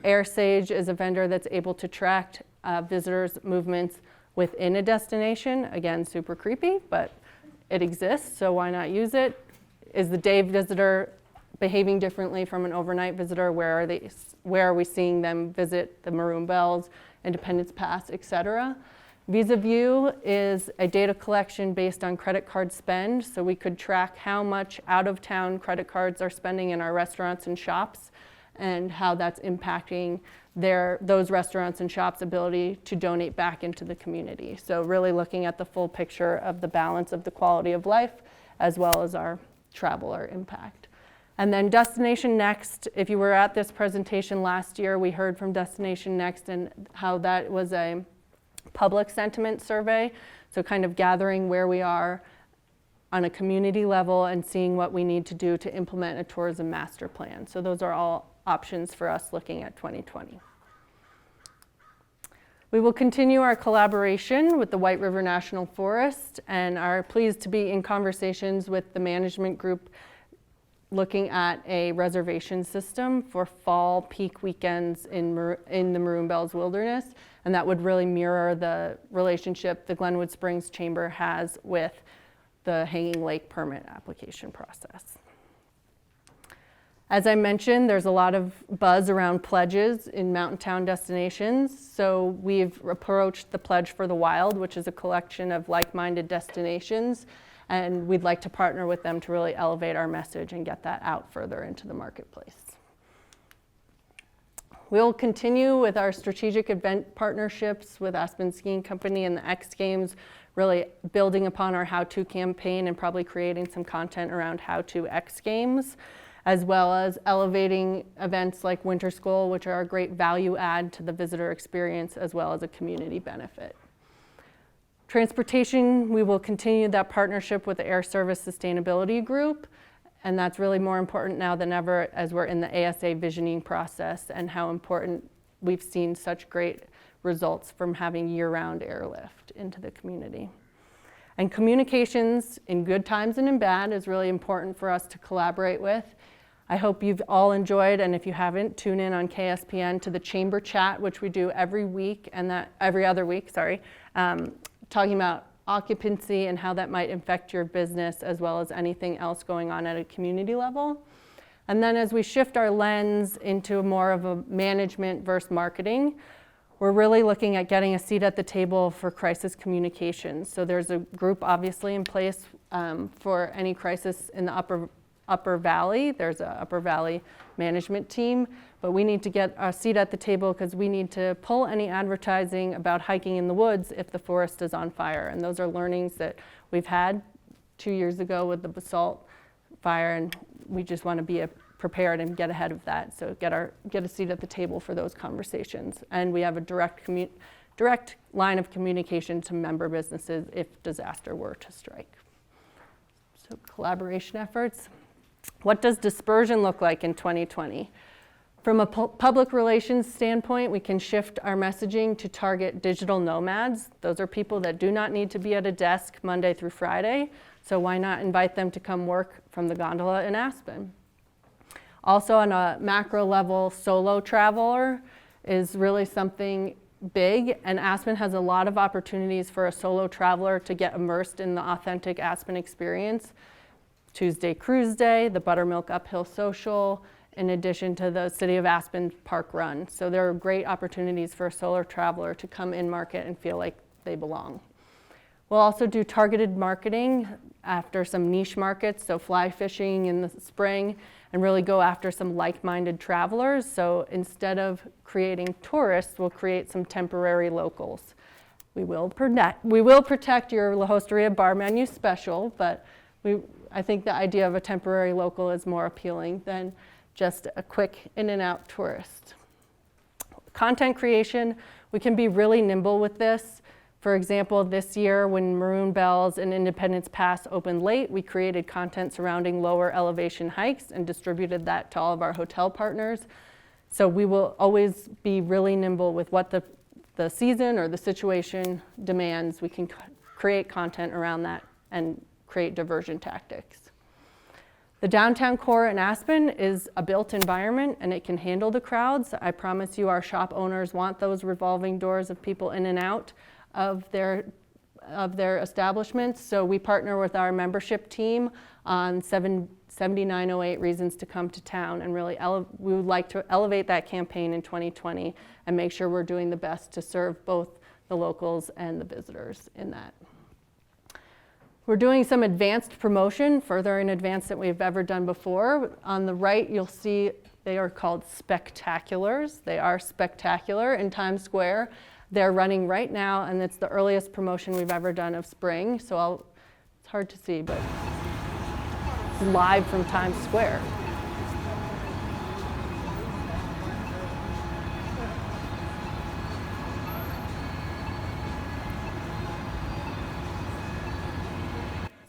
AirSage is a vendor that's able to track visitors' movements within a destination. Again, super creepy, but it exists, so why not use it? Is the day visitor behaving differently from an overnight visitor? Where are we seeing them visit the Maroon Bells, Independence Pass, etc.? VisaView is a data collection based on credit card spend, so we could track how much out-of-town credit cards are spending in our restaurants and shops and how that's impacting those restaurants and shops' ability to donate back into the community. So really looking at the full picture of the balance of the quality of life as well as our traveler impact. And then Destination Next, if you were at this presentation last year, we heard from Destination Next and how that was a public sentiment survey. So kind of gathering where we are on a community level and seeing what we need to do to implement a tourism master plan. So those are all options for us looking at 2020. We will continue our collaboration with the White River National Forest and are pleased to be in conversations with the management group looking at a reservation system for fall peak weekends in the Maroon Bells Wilderness, and that would really mirror the relationship the Glenwood Springs Chamber has with the Hanging Lake permit application process. As I mentioned, there's a lot of buzz around pledges in mountain town destinations, so we've approached the Pledge for the Wild, which is a collection of like-minded destinations, and we'd like to partner with them to really elevate our message and get that out further into the marketplace. We'll continue with our strategic event partnerships with Aspen Skiing Company and the X Games, really building upon our how-to campaign and probably creating some content around how-to X Games, as well as elevating events like Winter School, which are a great value add to the visitor experience, as well as a community benefit. Transportation, we will continue that partnership with the Air Service Sustainability Group, and that's really more important now than ever as we're in the ASA visioning process and how important we've seen such great results from having year-round airlift into the community. And communications in good times and in bad is really important for us to collaborate with. I hope you've all enjoyed, and if you haven't, tune in on KSPN to the Chamber Chat, which we do every week, and that every other week, talking about occupancy and how that might affect your business, as well as anything else going on at a community level. And then as we shift our lens into more of a management versus marketing, we're really looking at getting a seat at the table for crisis communications. So there's a group obviously in place for any crisis in the Upper Valley. There's an Upper Valley management team, but we need to get a seat at the table because we need to pull any advertising about hiking in the woods if the forest is on fire. And those are learnings that we've had 2 years ago with the basalt fire, and we just want to be prepared and get ahead of that. So get a seat at the table for those conversations. And we have a direct line of communication to member businesses if disaster were to strike. So collaboration efforts. What does dispersion look like in 2020? From a public relations standpoint, we can shift our messaging to target digital nomads. Those are people that do not need to be at a desk Monday through Friday, so why not invite them to come work from the gondola in Aspen? Also on a macro level, solo traveler is really something big, and Aspen has a lot of opportunities for a solo traveler to get immersed in the authentic Aspen experience. Tuesday Cruise Day, the Buttermilk Uphill Social, in addition to the City of Aspen Park Run. So there are great opportunities for a solo traveler to come in market and feel like they belong. We'll also do targeted marketing after some niche markets, so fly fishing in the spring, and really go after some like-minded travelers. So instead of creating tourists, we'll create some temporary locals. We will protect your La Hosteria bar menu special, but I think the idea of a temporary local is more appealing than just a quick in and out tourist. Content creation, we can be really nimble with this. For example, this year when Maroon Bells and Independence Pass opened late, we created content surrounding lower elevation hikes and distributed that to all of our hotel partners. So we will always be really nimble with what the season or the situation demands. We can create content around that and create diversion tactics. The downtown core in Aspen is a built environment and it can handle the crowds. I promise you our shop owners want those revolving doors of people in and out of their establishments. So we partner with our membership team on 7908 Reasons to Come to Town, and really we would like to elevate that campaign in 2020 and make sure we're doing the best to serve both the locals and the visitors in that. We're doing some advanced promotion, further in advance than we've ever done before. On the right, you'll see they are called spectaculars. They are spectacular in Times Square. They're running right now, and it's the earliest promotion we've ever done of spring. So it's hard to see, but it's live from Times Square.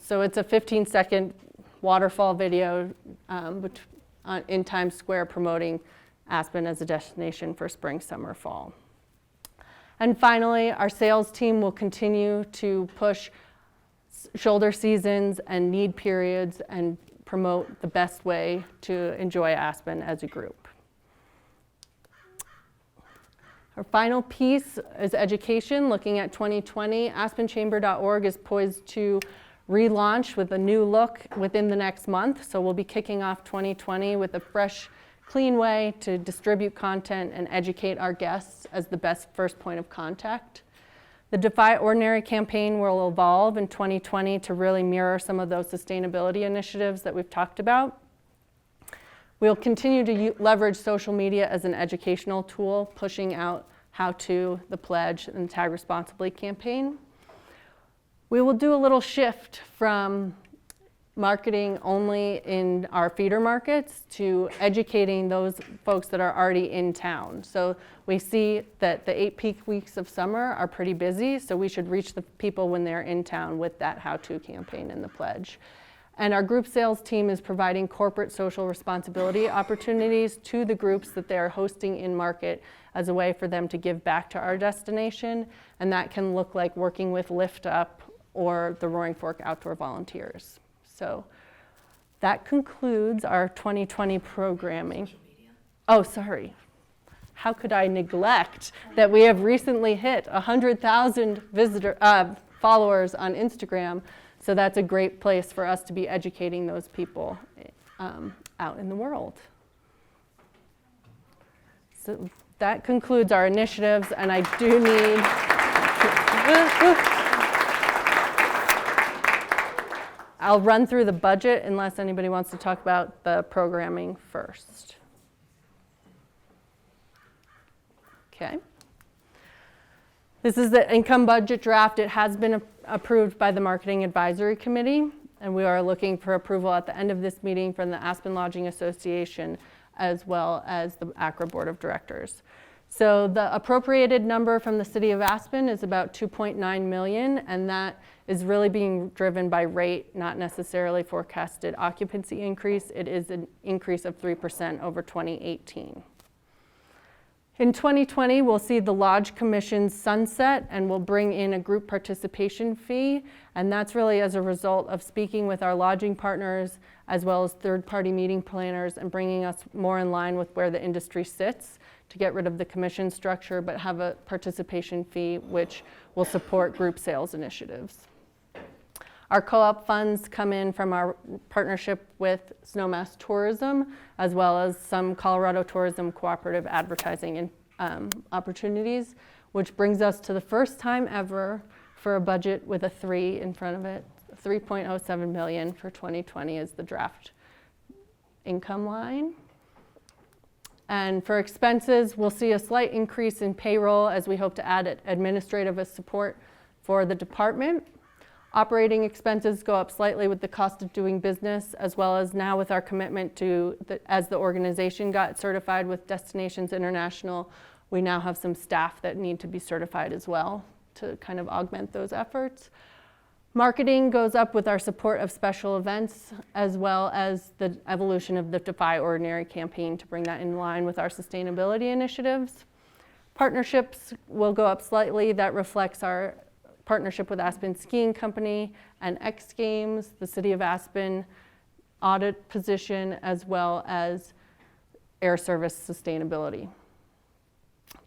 So it's a 15-second waterfall video in Times Square promoting Aspen as a destination for spring, summer, fall. And finally, our sales team will continue to push shoulder seasons and need periods and promote the best way to enjoy Aspen as a group. Our final piece is education, looking at 2020. AspenChamber.org is poised to relaunch with a new look within the next month. So we'll be kicking off 2020 with a fresh, clean way to distribute content and educate our guests as the best first point of contact. The Defy Ordinary campaign will evolve in 2020 to really mirror some of those sustainability initiatives that we've talked about. We'll continue to leverage social media as an educational tool, pushing out how to, the pledge, and Tag Responsibly campaign. We will do a little shift from marketing only in our feeder markets to educating those folks that are already in town. So we see that the 8 peak weeks of summer are pretty busy, so we should reach the people when they're in town with that how-to campaign and the pledge. And our group sales team is providing corporate social responsibility opportunities to the groups that they are hosting in market as a way for them to give back to our destination. And that can look like working with Lift Up or the Roaring Fork Outdoor Volunteers. So that concludes our 2020 programming. Oh, sorry. How could I neglect that we have recently hit 100,000 followers on Instagram. So that's a great place for us to be educating those people out in the world. So that concludes our initiatives, and I do need I'll run through the budget unless anybody wants to talk about the programming first. Okay. This is the income budget draft. It has been approved by the Marketing Advisory Committee, and we are looking for approval at the end of this meeting from the Aspen Lodging Association as well as the ACRA Board of Directors. So the appropriated number from the City of Aspen is about $2.9 million, and that is really being driven by rate, not necessarily forecasted occupancy increase. It is an increase of 3% over 2018. In 2020, we'll see the Lodge Commission sunset, and we'll bring in a group participation fee, and that's really as a result of speaking with our lodging partners as well as third-party meeting planners and bringing us more in line with where the industry sits to get rid of the commission structure, but have a participation fee which will support group sales initiatives. Our co-op funds come in from our partnership with Snowmass Tourism, as well as some Colorado Tourism Cooperative advertising opportunities, which brings us to the first time ever for a budget with a 3 in front of it. 3.07 million for 2020 is the draft income line. And for expenses, we'll see a slight increase in payroll as we hope to add administrative support for the department. Operating expenses go up slightly with the cost of doing business, as well as now with our commitment to, as the organization got certified with Destinations International, we now have some staff that need to be certified as well to kind of augment those efforts. Marketing goes up with our support of special events, as well as the evolution of the Defy Ordinary campaign to bring that in line with our sustainability initiatives. Partnerships will go up slightly. That reflects our partnership with Aspen Skiing Company and X Games, the City of Aspen audit position, as well as air service sustainability.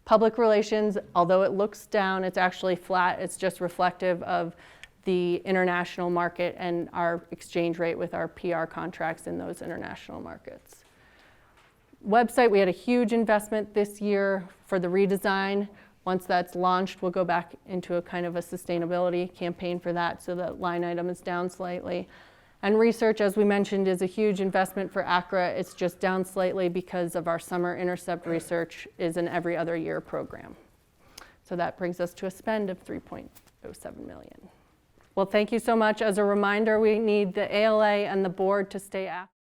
Public relations, although it looks down, it's actually flat. It's just reflective of the international market and our exchange rate with our PR contracts in those international markets. Website, we had a huge investment this year for the redesign. Once that's launched, we'll go back into a kind of a sustainability campaign for that, so the line item is down slightly. And research, as we mentioned, is a huge investment for ACRA. It's just down slightly because of our summer intercept research is an every other year program. So that brings us to a spend of $3.07 million. Well, thank you so much. As a reminder, we need the ALA and the board to stay active.